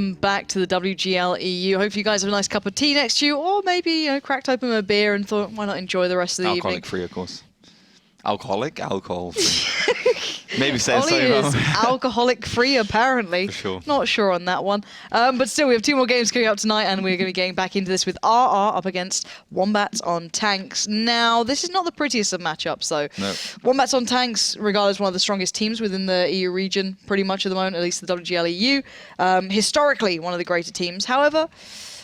welcome back to the WGLEU. Hope you guys have a nice cup of tea next to you, or maybe cracked open a beer and thought, why not enjoy the rest of the evening? Alcoholic-free, of course. Alcohol-free. Maybe say Ollie is alcoholic-free, apparently. For sure. Not sure on that one. But still, we have 2 more games coming up tonight, and we're going to be getting back into this with RR up against Wombats on Tanks. Now, this is not the prettiest of matchups, though. No. Wombats on Tanks, regarded as one of the strongest teams within the EU region, pretty much at the moment, at least the WGLEU. Historically, one of the greater teams. However,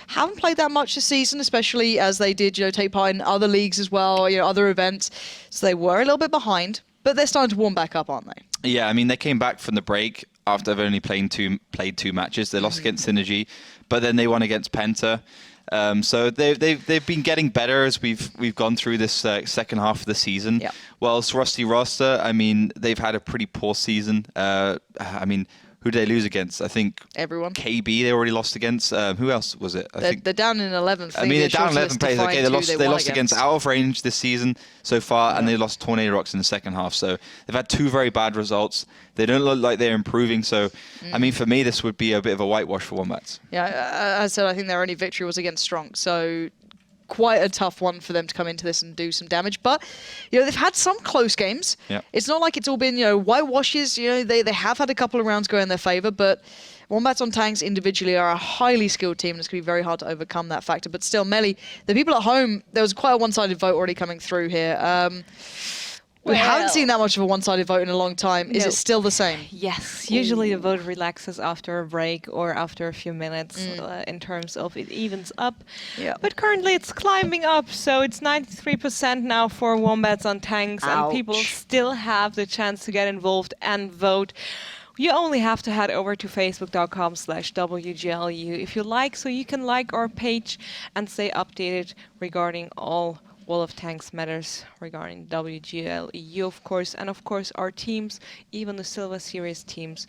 haven't played that much this season, especially as they did, take part in other leagues as well, other events. So they were a little bit behind, but they're starting to warm back up, aren't they? Yeah, I mean, they came back from the break after they've only played 2 matches. They lost against Synergy, but then they won against Penta. So they've been getting better as we've gone through this second half of the season. Yep. Whilst Rusty Roster, I mean, they've had a pretty poor season. Who did they lose against? I think Everyone. KB they already lost against. Who else was it? They're down in 11th. I mean, they're down 11 players. Okay, they lost against Out of Range this season so far, and they lost Tornado Rocks in the second half. So they've had 2 very bad results. They don't look like they're improving. So, I mean, for me, this would be a bit of a whitewash for Wombats. Yeah, as I said, I think their only victory was against Strong. So quite a tough one for them to come into this and do some damage. But, they've had some close games. Yeah. It's not like it's all been, whitewashes. They have had a couple of rounds go in their favor, but Wombats on Tanks individually are a highly skilled team, and it's going to be very hard to overcome that factor. But still, Melly, the people at home, there was quite a one-sided vote already coming through here. We haven't seen that much of a one-sided vote in a long time. Is it still the same? Yes. Usually the vote relaxes after a break or after a few minutes in terms of it evens up. Yeah. But currently it's climbing up, so it's 93% now for Wombats on Tanks, and people still have the chance to get involved and vote. You only have to head over to facebook.com/WGLEU if you like, so you can like our page and stay updated regarding all Wall of Tanks matters regarding WGLEU, of course, and of course our teams, even the Silver Series teams.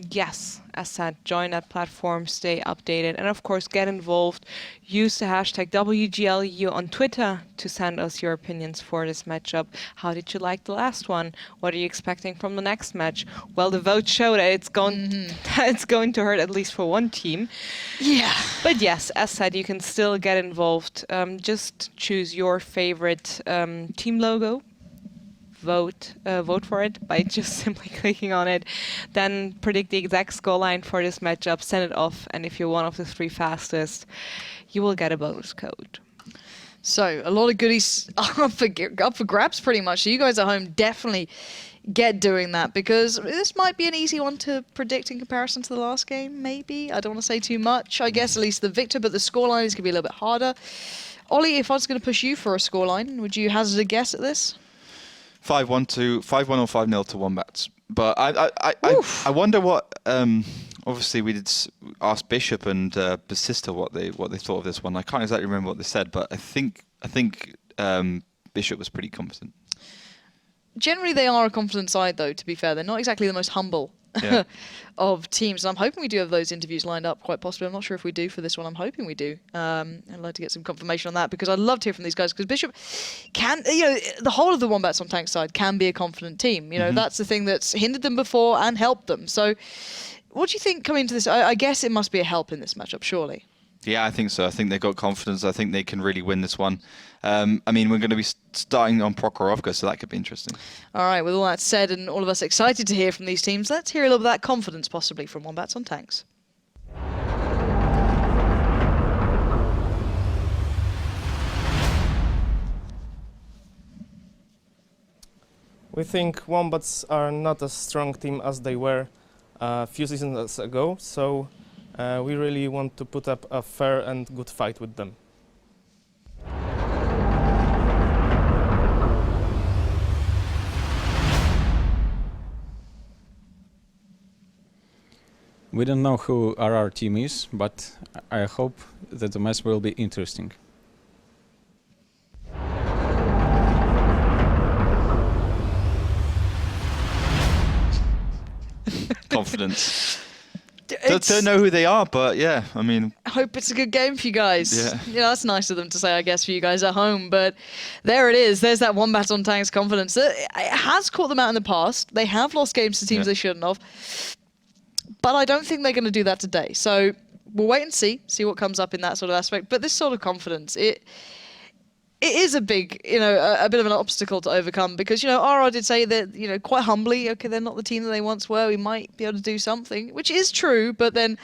Yes, as said, join that platform, stay updated, and of course get involved. Use the hashtag WGLEU on Twitter to send us your opinions for this matchup. How did you like the last one? What are you expecting from the next match? Well, the vote showed that it's going to hurt at least for one team. Yeah. But yes, as said, you can still get involved. Just choose your favorite team logo. Vote for it by just simply clicking on it. Then predict the exact scoreline for this matchup, send it off, and if you're one of the 3 fastest, you will get a bonus code. So a lot of goodies up for grabs, pretty much. So you guys at home definitely get doing that, because this might be an easy one to predict in comparison to the last game, maybe. I don't want to say too much. I guess at least the victor, but the scoreline is going to be a little bit harder. Ollie, if I was going to push you for a scoreline, would you hazard a guess at this? 5-1 or 5-0 to Wombats. But I wonder what. Obviously, we did ask Bishop and Basista what they thought of this one. I can't exactly remember what they said, but I think Bishop was pretty confident. Generally, they are a confident side, though, to be fair. They're not exactly the most humble of teams. And I'm hoping we do have those interviews lined up, quite possibly. I'm not sure if we do for this one. I'm hoping we do. I'd like to get some confirmation on that, because I'd love to hear from these guys, because Bishop can, the whole of the Wombats on Tank side can be a confident team. That's the thing that's hindered them before and helped them. So what do you think coming into this? I guess it must be a help in this matchup, surely. Yeah, I think so. I think they've got confidence. I think they can really win this one. I mean, we're going to be starting on Prokhorovka, so that could be interesting. All right, with all that said, and all of us excited to hear from these teams, let's hear a little bit of that confidence, possibly, from Wombats on Tanks. We think Wombats are not as strong team as they were a few seasons ago, so we really want to put up a fair and good fight with them. We don't know who our team is, but I hope that the match will be interesting. Confidence. Don't know who they are, but yeah, I mean... I hope it's a good game for you guys. Yeah. That's nice of them to say, I guess, for you guys at home. But there it is. There's that Wombat on Tanks confidence. It has caught them out in the past. They have lost games to teams they shouldn't have. but I don't think they're going to do that today. So we'll wait and see what comes up in that sort of aspect. But this sort of confidence, it is a big, a bit of an obstacle to overcome because, RR did say that, quite humbly, okay, they're not the team that they once were. We might be able to do something, which is true. But then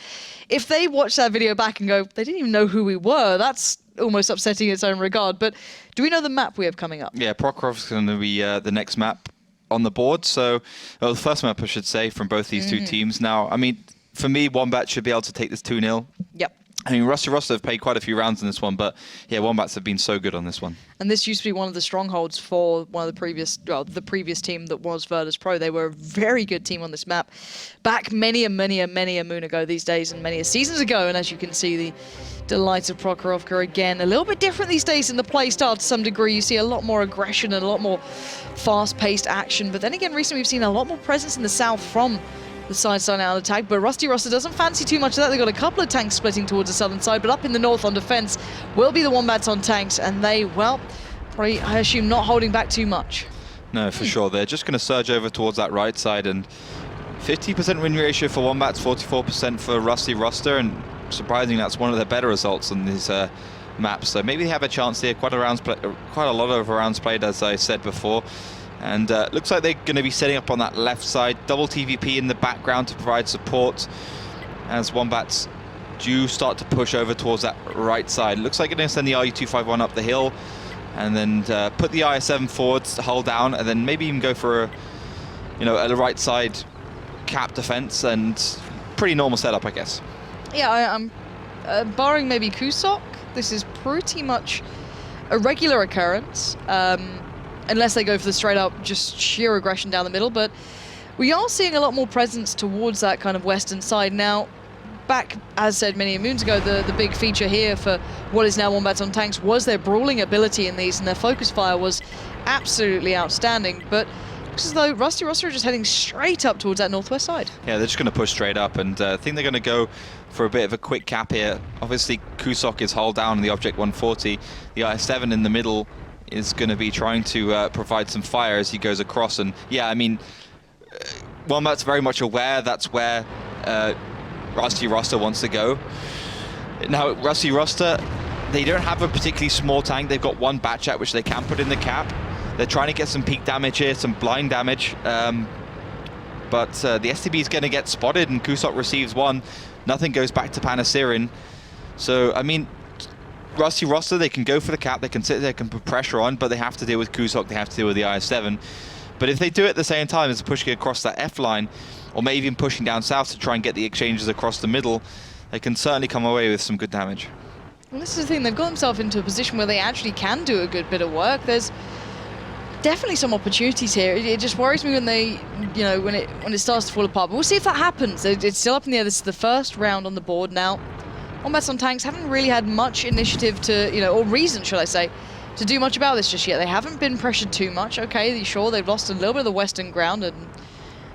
if they watch that video back and go, they didn't even know who we were, that's almost upsetting in its own regard. But do we know the map we have coming up? Yeah, Prokhorov's going to be the next map on the board. So, the first map, I should say, from both these two teams. Now, I mean, for me, Wombats should be able to take this 2-0. Yep. I mean, Rusty Roster have played quite a few rounds in this one, but yeah, Wombats have been so good on this one. And this used to be one of the strongholds for one of the previous team that was Virtus Pro. They were a very good team on this map back many a moon ago these days and many a seasons ago. And as you can see, the delights of Prokhorovka again, a little bit different these days in the play style to some degree. You see a lot more aggression and a lot more fast-paced action. But then again, recently we've seen a lot more presence in the south from the side out attack, but Rusty Roster doesn't fancy too much of that. They've got a couple of tanks splitting towards the southern side, but up in the north on defense will be the Wombats on tanks, and they, well, probably, I assume, not holding back too much. No, for sure. They're just going to surge over towards that right side, and 50% win ratio for Wombats, 44% for Rusty Roster, and surprisingly, that's one of their better results on these maps. So maybe they have a chance here. Quite a lot of rounds played, as I said before. And looks like they're going to be setting up on that left side. Double TVP in the background to provide support as Wombats do start to push over towards that right side. Looks like they're going to send the RU-251 up the hill and then put the IS-7 forwards to hold down, and then maybe even go for a right side cap defense, and pretty normal setup, I guess. Yeah, I'm barring maybe Kusok, this is pretty much a regular occurrence. Unless they go for the straight up, just sheer aggression down the middle. But we are seeing a lot more presence towards that kind of western side. Now, back, as said many moons ago, the big feature here for what is now Wombats on tanks was their brawling ability in these, and their focus fire was absolutely outstanding. But it looks as though Rusty Roster are just heading straight up towards that northwest side. Yeah, they're just going to push straight up, and I think they're going to go for a bit of a quick cap here. Obviously, Kusok is hull down in the Object 140. The IS-7 in the middle is going to be trying to provide some fire as he goes across. And yeah, I mean, Wombats very much aware that's where Rusty Roster wants to go. Now, Rusty Roster, they don't have a particularly small tank. They've got one Batchat which they can put in the cap. They're trying to get some peak damage here, some blind damage. But the STB is going to get spotted, and Kusok receives one. Nothing goes back to Panasirin. So, I mean, Rusty Roster, they can go for the cap, they can sit there, can put pressure on, but they have to deal with Kusok, they have to deal with the IS-7. But if they do it at the same time as pushing across that F line, or maybe even pushing down south to try and get the exchanges across the middle, they can certainly come away with some good damage. Well, this is the thing, they've got themselves into a position where they actually can do a good bit of work. There's definitely some opportunities here. It just worries me when they, when it starts to fall apart. But we'll see if that happens. It's still up in the air. This is the first round on the board now. Wombats on tanks haven't really had much initiative to, or reason, should I say, to do much about this just yet. They haven't been pressured too much. Okay, sure, they've lost a little bit of the western ground, and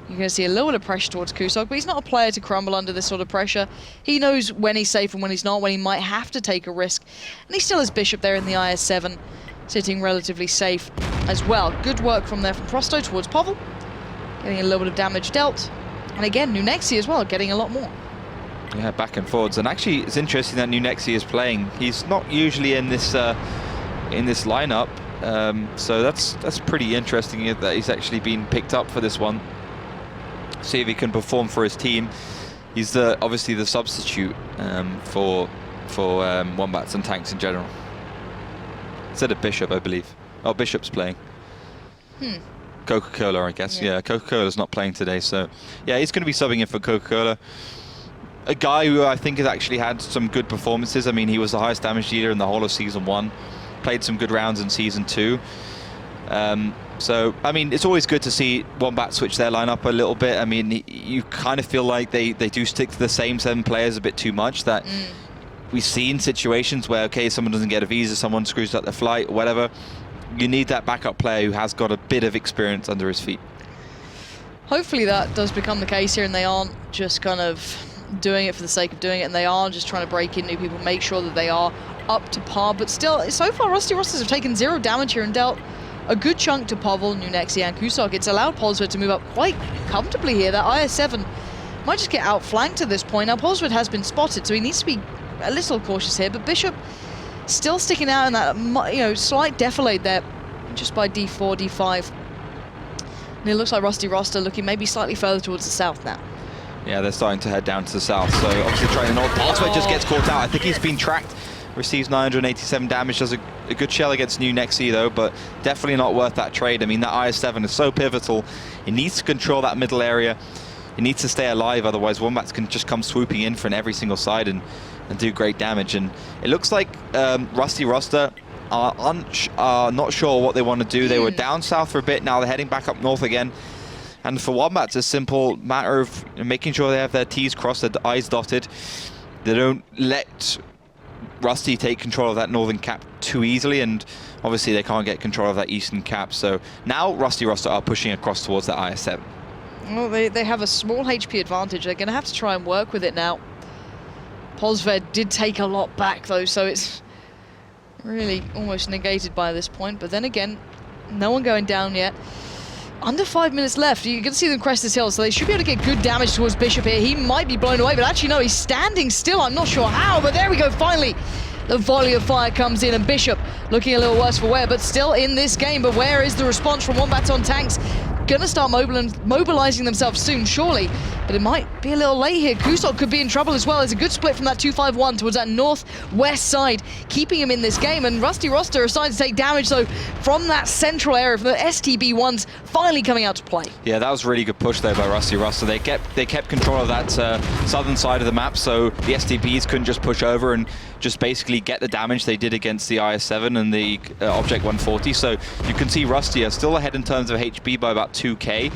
you're going to see a little bit of pressure towards Kusok, but he's not a player to crumble under this sort of pressure. He knows when he's safe and when he's not, when he might have to take a risk. And he still has Bishop there in the IS-7, sitting relatively safe as well. Good work from there from Prosto towards Povl, getting a little bit of damage dealt. And again, Nunexi as well, getting a lot more. Yeah, back and forwards. And actually, it's interesting that Nunexi is playing. He's not usually in this lineup, so that's pretty interesting that he's actually been picked up for this one. See if he can perform for his team. He's obviously the substitute for Wombats and tanks in general. Instead of Bishop, I believe. Oh, Bishop's playing. Coca-Cola, I guess. Yeah, Coca-Cola's not playing today, so yeah, he's going to be subbing in for Coca-Cola. A guy who I think has actually had some good performances. I mean, he was the highest damage dealer in the whole of Season 1. Played some good rounds in Season 2. So, I mean, it's always good to see Wombat switch their lineup a little bit. I mean, you kind of feel like they do stick to the same 7 players a bit too much. That we've seen situations where, okay, someone doesn't get a visa, someone screws up their flight, or whatever. You need that backup player who has got a bit of experience under his feet. Hopefully that does become the case here, and they aren't just kind of doing it for the sake of doing it, and they are just trying to break in new people, make sure that they are up to par. But still, so far, Rusty Rosters have taken 0 damage here and dealt a good chunk to Povl, Nunexi, and Kusok. It's allowed Polsver to move up quite comfortably here. That IS-7 might just get outflanked at this point. Now, Polswood has been spotted, so he needs to be a little cautious here, but Bishop still sticking out in that, you know, slight defilade there, just by D4, D5. And it looks like Rusty Roster looking maybe slightly further towards the south now. Yeah, they're starting to head down to the south, so obviously trying the north. Polswood just gets caught out. I think he's been tracked, receives 987 damage, does a good shell against New Nexi though, but definitely not worth that trade. I mean, that IS-7 is so pivotal. It needs to control that middle area. It needs to stay alive, otherwise Wombats can just come swooping in from every single side and do great damage. And it looks like Rusty Roster are not sure what they want to do. They were down south for a bit, now they're heading back up north again. And for Wombats, it's a simple matter of making sure they have their T's crossed, their I's dotted. They don't let Rusty take control of that northern cap too easily, and obviously they can't get control of that eastern cap. So now Rusty Roster are pushing across towards that IS-7. Well, they have a small HP advantage. They're going to have to try and work with it now. Polsved did take a lot back though, so it's really almost negated by this point. But then again, no one going down yet. Under 5 minutes left. You can see them crest this hill, so they should be able to get good damage towards Bishop here. He might be blown away, but actually no, he's standing still. I'm not sure how, but there we go, finally. The volley of fire comes in, and Bishop looking a little worse for wear, but still in this game. But where is the response from Wombats on tanks? Gonna start mobilizing themselves soon, surely, but it might be a little late here. Kusok could be in trouble as well. There's a good split from that 251 towards that northwest side, keeping him in this game. And Rusty Roster are starting to take damage, though, from that central area, from the STB-1s finally coming out to play. Yeah, that was a really good push there by Rusty Roster. They kept control of that southern side of the map, so the STBs couldn't just push over and just basically get the damage they did against the IS-7 and the Object 140. So you can see Rusty are still ahead in terms of HP by about 2k.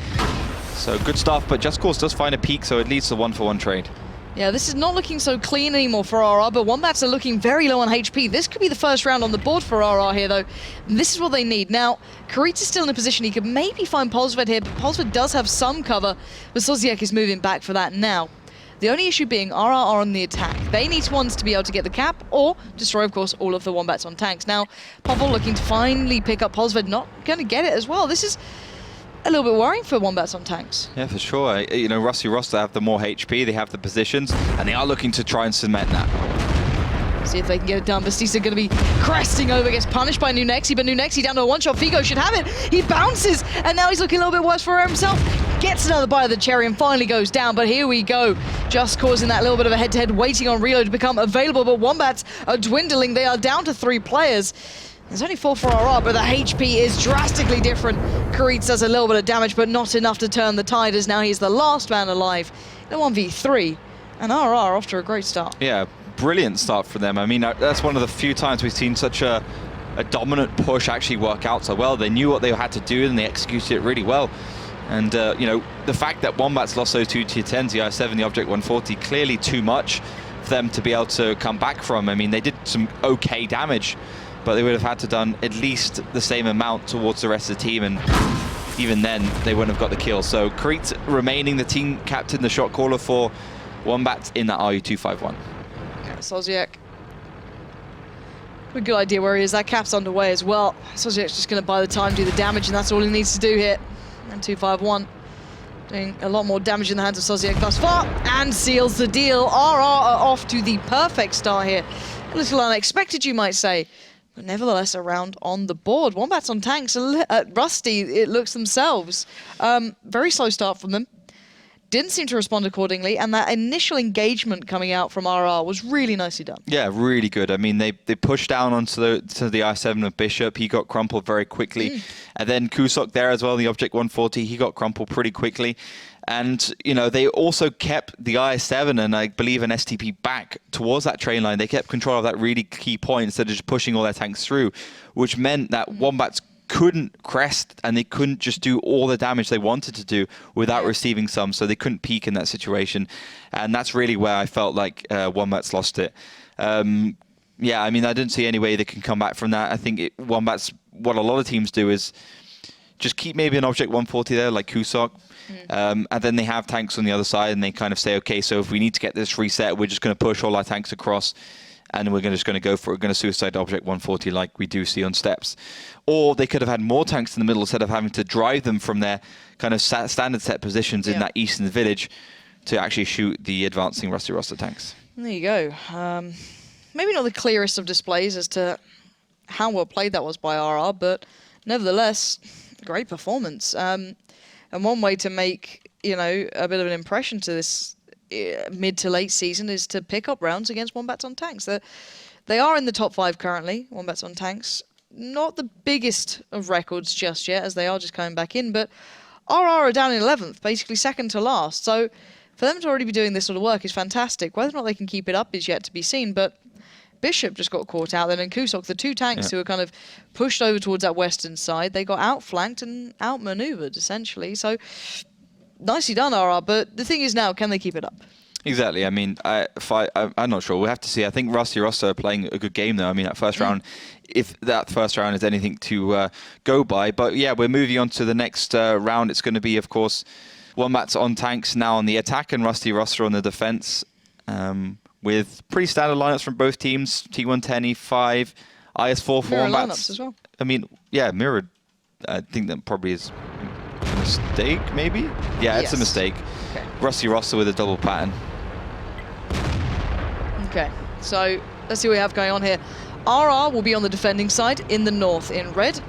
So good stuff, but Just Cause does find a peak, so it leads to 1-for-1 trade. Yeah, this is not looking so clean anymore for RR, but Wombats are looking very low on HP. This could be the first round on the board for RR here, though. This is what they need. Now, Karit's still in a position he could maybe find Polsved here, but Polsved does have some cover, but Soziek is moving back for that now. The only issue being RR are on the attack. They need ones to be able to get the cap or destroy, of course, all of the Wombats on tanks. Now, Popple looking to finally pick up Polsved, not going to get it as well. This is a little bit worrying for Wombats on tanks. Yeah, for sure. You know, Rusty Roster have the more HP, they have the positions, and they are looking to try and cement that. See if they can get it done. Bastista going to be cresting over, gets punished by New Nexi, but New Nexi down to a one-shot. Figo should have it. He bounces, and now he's looking a little bit worse for himself. Gets another bite of the cherry and finally goes down, but here we go. Just causing that little bit of a head-to-head, waiting on Reload to become available, but Wombats are dwindling. They are down to 3 players. There's only 4 for RR, but the HP is drastically different. Karit does a little bit of damage, but not enough to turn the tide, as now he's the last man alive in a 1v3. And RR off to a great start. Yeah, brilliant start for them. I mean, that's one of the few times we've seen such a dominant push actually work out so well. They knew what they had to do, and they executed it really well. And, you know, the fact that Wombats lost those 2 tier 10s, the I-7, the Object 140, clearly too much for them to be able to come back from. I mean, they did some okay damage, but they would have had to done at least the same amount towards the rest of the team, and even then they wouldn't have got the kill. So Karit remaining the team captain, the shot caller for Wombats in that RU-251. Yeah, Soziek. A good idea where he is. That cap's underway as well. Soziek's just going to buy the time, do the damage, and that's all he needs to do here. And 251 doing a lot more damage in the hands of Soziek thus far, and seals the deal. RR are off to the perfect start here. A little unexpected, you might say, but nevertheless a round on the board. Wombats on tanks, rusty it looks themselves. Very slow start from them. Didn't seem to respond accordingly, and that initial engagement coming out from RR was really nicely done. Yeah, really good. I mean, they pushed down onto the I-7 of Bishop. He got crumpled very quickly. And then Kusok there as well, the Object 140, he got crumpled pretty quickly. And, you know, they also kept the I-7 and I believe an STP back towards that train line. They kept control of that really key point instead of just pushing all their tanks through, which meant that Wombats couldn't crest and they couldn't just do all the damage they wanted to do without receiving some, so they couldn't peak in that situation. And that's really where I felt like Wombats lost it. Yeah, I mean, I didn't see any way they can come back from that. I think Wombats, what a lot of teams do is just keep maybe an Object 140 there, like Kusok, and then they have tanks on the other side and they kind of say, okay, so if we need to get this reset, we're just going to push all our tanks across and we're just going to go for it. We're going to suicide Object 140 like we do see on steps. Or they could have had more tanks in the middle instead of having to drive them from their kind of standard set positions in that eastern village to actually shoot the advancing Rusty Roster tanks. There you go. Maybe not the clearest of displays as to how well played that was by RR, but nevertheless, great performance. And one way to make, you know, a bit of an impression to this mid to late season is to pick up rounds against Wombats on tanks. They are in the top 5 currently, Wombats on tanks. Not the biggest of records just yet, as they are just coming back in, but RR are down in 11th, basically second to last. So for them to already be doing this sort of work is fantastic. Whether or not they can keep it up is yet to be seen, but Bishop just got caught out then, and Kusok, the 2 tanks who were kind of pushed over towards that western side, they got outflanked and outmaneuvered, essentially. So nicely done, RR, but the thing is now, can they keep it up? Exactly. I mean, I'm not sure. We'll have to see. I think Rusty Roster are playing a good game, though. I mean, that first round, if that first round is anything to go by. But yeah, we're moving on to the next round. It's going to be, of course, Wombats on tanks now on the attack and Rusty Roster on the defense, with pretty standard lineups from both teams. T110, E5, IS4 for Mirror Wombats. lineups as well. I mean, yeah, mirrored. I think that probably is a mistake, maybe? Yeah, it's a mistake. Okay. Rusty Roster with a double pattern. Okay, so let's see what we have going on here. RR will be on the defending side in the north in red.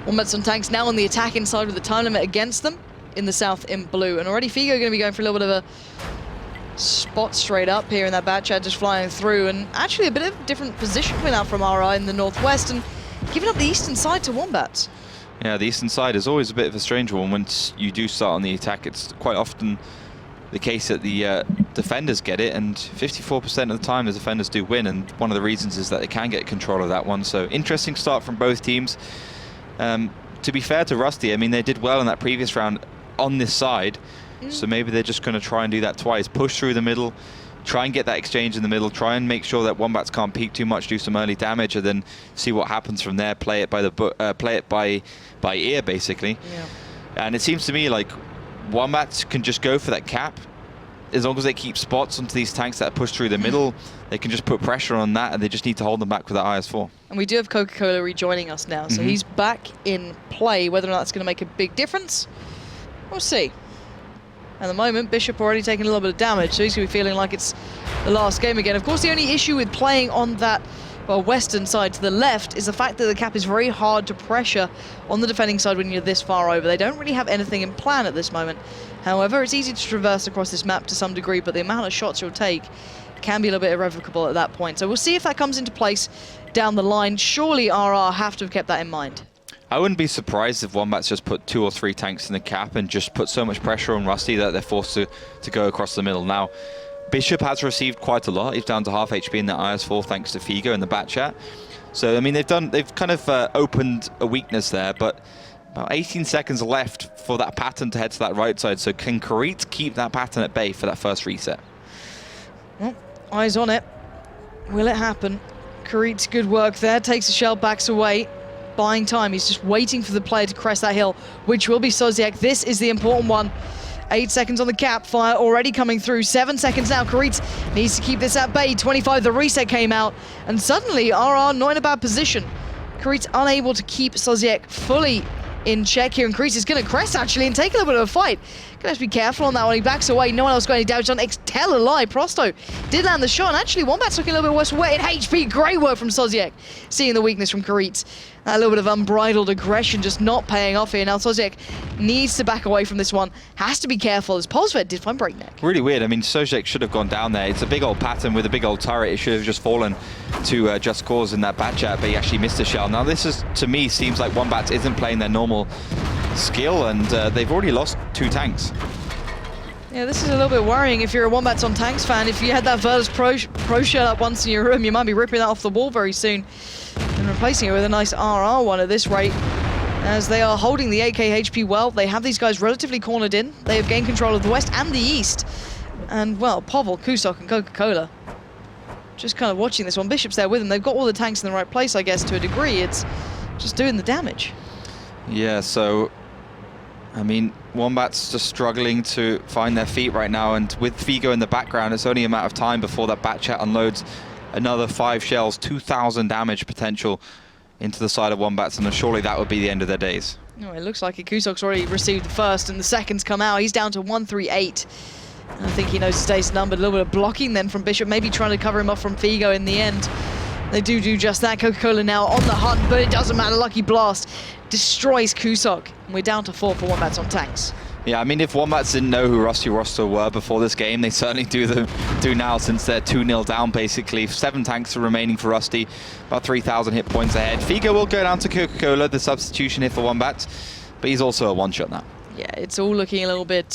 Wombats on tanks now on the attacking side with the time limit against them in the south in blue. And already Figo going to be going for a little bit of a spot straight up here in that bat chat, just flying through. And actually a bit of a different position coming out from RR in the northwest and giving up the eastern side to Wombats. Yeah, the eastern side is always a bit of a strange one. Once you do start on the attack, it's quite often the case that the defenders get it, and 54% of the time the defenders do win, and one of the reasons is that they can get control of that one. So interesting start from both teams. To be fair to Rusty, I mean, they did well in that previous round on this side, so maybe they're just going to try and do that twice. Push through the middle, try and get that exchange in the middle, try and make sure that Wombats can't peek too much, do some early damage, and then see what happens from there. Play it by the by ear, basically. Yeah. And it seems to me like Wombats can just go for that cap. As long as they keep spots onto these tanks that push through the middle, they can just put pressure on that, and they just need to hold them back with that IS4. And we do have Coca-Cola rejoining us now, so he's back in play. Whether or not that's going to make a big difference, we'll see. At the moment, Bishop already taking a little bit of damage, so he's going to be feeling like it's the last game again. Of course, the only issue with playing on that western side to the left is the fact that the cap is very hard to pressure on the defending side when you're this far over. They don't really have anything in plan at this moment. However, it's easy to traverse across this map to some degree, but the amount of shots you'll take can be a little bit irrevocable at that point. So we'll see if that comes into place down the line. Surely RR have to have kept that in mind. I wouldn't be surprised if Wombats just put 2 or 3 tanks in the cap and just put so much pressure on Rusty that they're forced to go across the middle. Now, Bishop has received quite a lot. He's down to half HP in that IS4 thanks to Figo in the bat chat. So, I mean, they've kind of opened a weakness there, but about 18 seconds left for that pattern to head to that right side. So can Karit keep that pattern at bay for that first reset? Well, eyes on it. Will it happen? Karit's good work there. Takes the shell, backs away. Buying time. He's just waiting for the player to crest that hill, which will be Soziek. This is the important one. 8 seconds on the cap. Fire already coming through. 7 seconds now. Karit needs to keep this at bay. 25, the reset came out. And suddenly, RR not in a bad position. Karit's unable to keep Soziek fully in check here, and Karit is going to crest actually and take a little bit of a fight. Gonna have to be careful on that one. He backs away. No one else got any damage on. Tell a lie. Prosto did land the shot, and actually Wombats looking a little bit worse wet in HP. Great work from Soziek, seeing the weakness from Karit. A little bit of unbridled aggression just not paying off here. Now Soziek needs to back away from this one. Has to be careful, as Polsvet did find breakneck. Really weird. I mean, Soziek should have gone down there. It's a big old pattern with a big old turret. It should have just fallen to Just Cause in that bat chat, but he actually missed a shell. Now this is, to me, seems like Wombats isn't playing their normal skill, and they've already lost 2 tanks. Yeah, this is a little bit worrying if you're a Wombats on Tanks fan. If you had that Virtus Pro shirt up once in your room, you might be ripping that off the wall very soon and replacing it with a nice RR one at this rate. As they are holding the 8k HP well, they have these guys relatively cornered in. They have gained control of the west and the east. And, well, Povel, Kusok, and Coca-Cola just kind of watching this one. Bishop's there with them. They've got all the tanks in the right place, I guess, to a degree. It's just doing the damage. Yeah, so, I mean, Wombats just struggling to find their feet right now, and with Figo in the background, it's only a matter of time before that bat chat unloads another 5 shells, 2,000 damage potential into the side of Wombats, and surely that would be the end of their days. Oh, it looks like Kusok's already received the first, and the second's come out. He's down to 138. I think he knows his day's numbered. A little bit of blocking then from Bishop, maybe trying to cover him off from Figo in the end. They do just that. Coca-Cola now on the hunt, but it doesn't matter. Lucky Blast destroys Kusok. And we're down to 4 for Wombats on tanks. Yeah, I mean, if Wombats didn't know who Rusty Roster were before this game, they certainly do now, since they're 2-0 down, basically. 7 tanks are remaining for Rusty, about 3,000 hit points ahead. Figo will go down to Coca-Cola, the substitution here for Wombats, but he's also a one-shot now. Yeah, it's all looking a little bit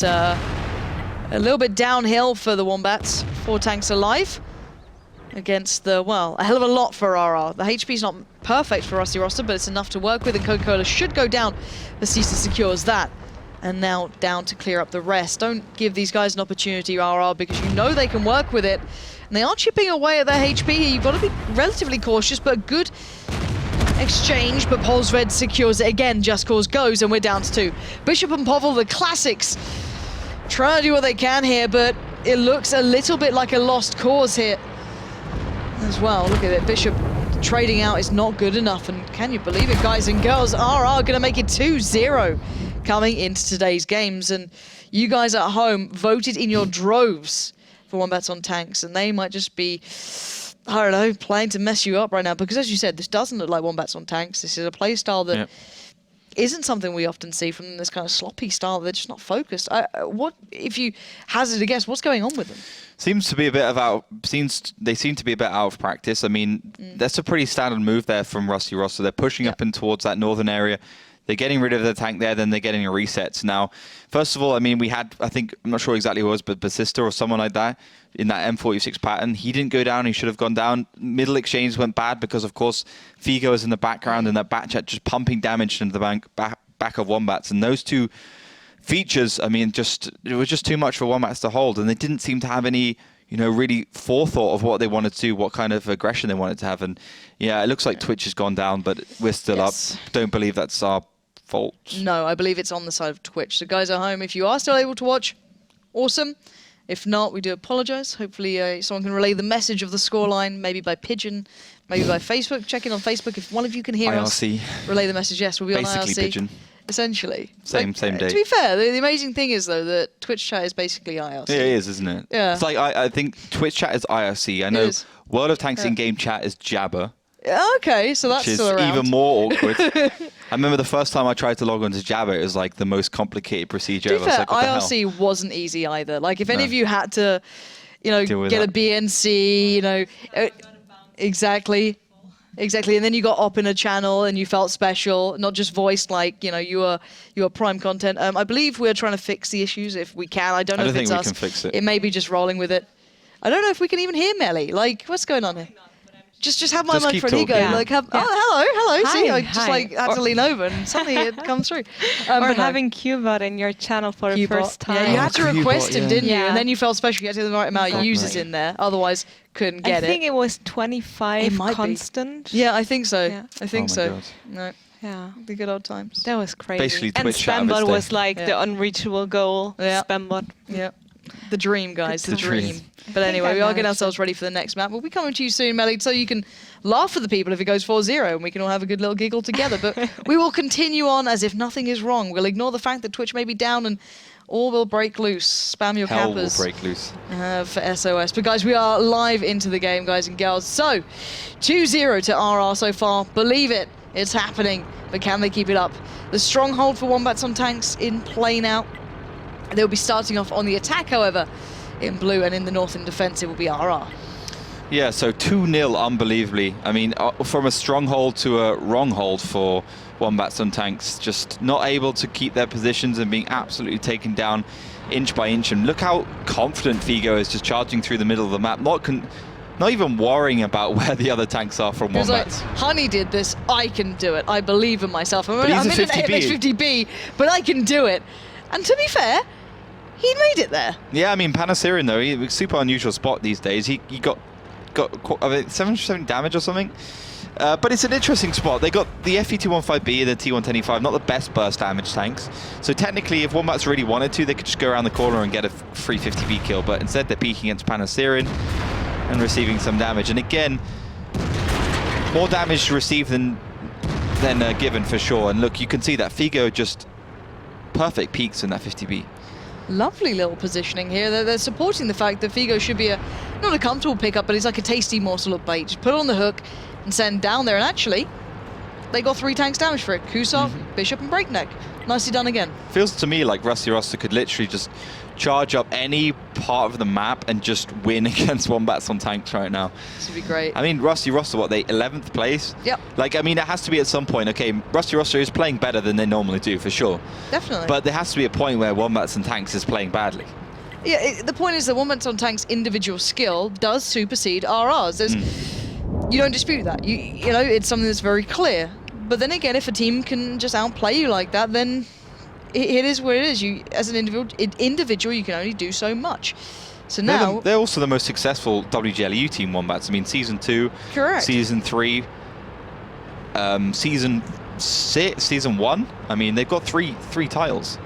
downhill for the Wombats. 4 tanks alive against the, well, a hell of a lot for RR. The HP's not perfect for Rusty Roster, but it's enough to work with, and Coca-Cola should go down. Batista secures that. And now down to clear up the rest. Don't give these guys an opportunity, RR, because you know they can work with it. And they are chipping away at their HP here. You've got to be relatively cautious, but a good exchange. But Polsved secures it again. Just Cause goes, and we're down to 2. Bishop and Povell, the classics, trying to do what they can here, but it looks a little bit like a lost cause here as well. Look at it. Bishop trading out is not good enough. And can you believe it, guys and girls? RR going to make it 2-0. Coming into today's games, and you guys at home voted in your droves for Wombats on tanks, and they might just be, I don't know, playing to mess you up right now, because as you said, this doesn't look like Wombats on tanks. This is a play style that isn't something we often see from this kind of sloppy style. They're just not focused. What, if you hazard a guess, what's going on with them? Seems to be a bit of they seem to be a bit out of practice. I mean, that's a pretty standard move there from Rusty Roster. They're pushing up in towards that northern area. They're getting rid of the tank there, then they're getting a reset. Now, first of all, I mean, we had, I think, I'm not sure exactly who it was, but Basista or someone like that in that M46 pattern. He didn't go down. He should have gone down. Middle exchange went bad because, of course, Figo is in the background and that back chat just pumping damage into the back of Wombats. And those two features, I mean, it was just too much for Wombats to hold. And they didn't seem to have any, you know, really forethought of what they wanted to do, what kind of aggression they wanted to have. And yeah, it looks like Twitch has gone down, but we're still up. Don't believe that's our fault. No, I believe it's on the side of Twitch. So guys at home, if you are still able to watch, awesome. If not, we do apologize. Hopefully someone can relay the message of the scoreline, maybe by Pigeon, maybe by Facebook. Check in on Facebook. If one of you can hear us, relay the message. Yes, we'll be basically on IRC. Pigeon. Essentially. Same day. To be fair, the amazing thing is, though, that Twitch chat is basically IRC. Yeah, it is, isn't it? Yeah. It's like, I think Twitch chat is IRC. I know World of Tanks in-game chat is Jabber. Okay, so that's still around. Which is even more awkward. I remember the first time I tried to log on to Jabber, it was like the most complicated procedure ever. To be fair, IRC wasn't easy either. Like, if any of you had to, you know, get a BNC, you know, exactly, and then you got up in a channel and you felt special, not just voiced like, you know, you were prime content. I believe we're trying to fix the issues if we can. I don't know if it's us. I don't think we can fix it. It may be just rolling with it. I don't know if we can even hear Melly. Like, what's going on here? Just have my microphone. Here you go. Yeah. Like, oh, hello. Hi, See, I just like had to lean over and suddenly it comes through. Or having Qbot in your channel for the first time. Yeah, you had to request him, didn't you? Yeah. And then you felt special. You had to get the right amount of users in there. Otherwise, couldn't get it. I think it was 25 constant. Yeah, I think so. Yeah. I think so. God. No. Yeah. The good old times. That was crazy. Basically, and Twitch chat Spambot was like the unreachable goal. Yeah. Spambot. Yeah. The dream, guys. The dream. But anyway, we are getting ourselves ready for the next map. We'll be coming to you soon, Melly, so you can laugh at the people if it goes 4-0 and we can all have a good little giggle together. But we will continue on as if nothing is wrong. We'll ignore the fact that Twitch may be down and all will break loose. Spam your Hell cappers. will break loose. For SOS. But guys, we are live into the game, guys and girls. So, 2-0 to RR so far. Believe it, it's happening. But can they keep it up? The stronghold for Wombats on tanks in play now. They'll be starting off on the attack, however, in blue, and in the north in defense, it will be RR. Yeah, so 2-0 unbelievably. I mean, from a stronghold to a wrong hold for Wombats on tanks, just not able to keep their positions and being absolutely taken down inch by inch. And look how confident Figo is, just charging through the middle of the map, not even worrying about where the other tanks are from Wombats. Like, Honey did this, I can do it. I believe in myself. I'm in an AMH50B, but I can do it. And to be fair, he made it there. Yeah, I mean, Panasirian, though, he was super unusual spot these days. He got I mean, 7% damage or something. But it's an interesting spot. They got the FE215B and the T110E5, not the best burst damage tanks. So technically, if Wombats really wanted to, they could just go around the corner and get a free 50B kill. But instead, they're peeking against Panasirian and receiving some damage. And again, more damage received than given for sure. And look, you can see that Figo just perfect peaks in that 50B. Lovely little positioning here. They're supporting the fact that Figo should be not a comfortable pickup, but he's like a tasty morsel of bait. Just put it on the hook and send down there. And actually, they got 3 tanks damage for it. Kusok, Bishop, and Breakneck. Nicely done again. Feels to me like Rusty Roster could literally just charge up any part of the map and just win against Wombats on tanks right now. This would be great. I mean, Rusty Roster, what, they 11th place? Yep. Like, I mean, it has to be at some point. Okay, Rusty Roster is playing better than they normally do, for sure. Definitely. But there has to be a point where Wombats on tanks is playing badly. Yeah, the point is that Wombats on tanks' individual skill does supersede RR's. You don't dispute that. You know, it's something that's very clear. But then again, if a team can just outplay you like that, then it is what it is. You, as an individual, you can only do so much. So now They're also the most successful WGLEU team, Wombats. I mean, Season 2, correct. Season 3, Season 6, Season 1. I mean, they've got three titles.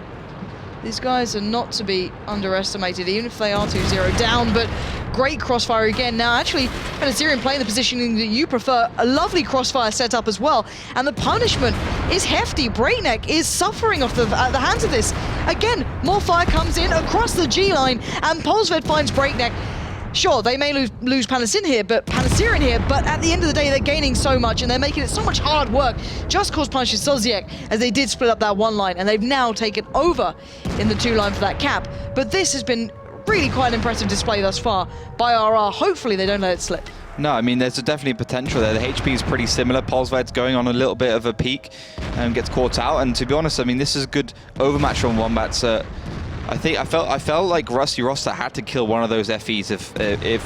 These guys are not to be underestimated, even if they are 2-0 down, but great crossfire again. Now, actually, Panasirian playing the positioning that you prefer, a lovely crossfire setup as well, and the punishment is hefty. Breakneck is suffering off the hands of this. Again, more fire comes in across the G line, and Polsved finds Breakneck. Sure, they may lose Panasirian here, but at the end of the day, they're gaining so much, and they're making it so much hard work. Just Cause punishes Soziek, as they did split up that 1 line, and they've now taken over in the 2 line for that cap. But this has been really quite an impressive display thus far by RR. Hopefully they don't let it slip. No, I mean, there's definitely potential there. The HP is pretty similar. Polsved's going on a little bit of a peak and gets caught out. And to be honest, I mean, this is a good overmatch from Wombats. I felt like Rusty Roster had to kill one of those FEs if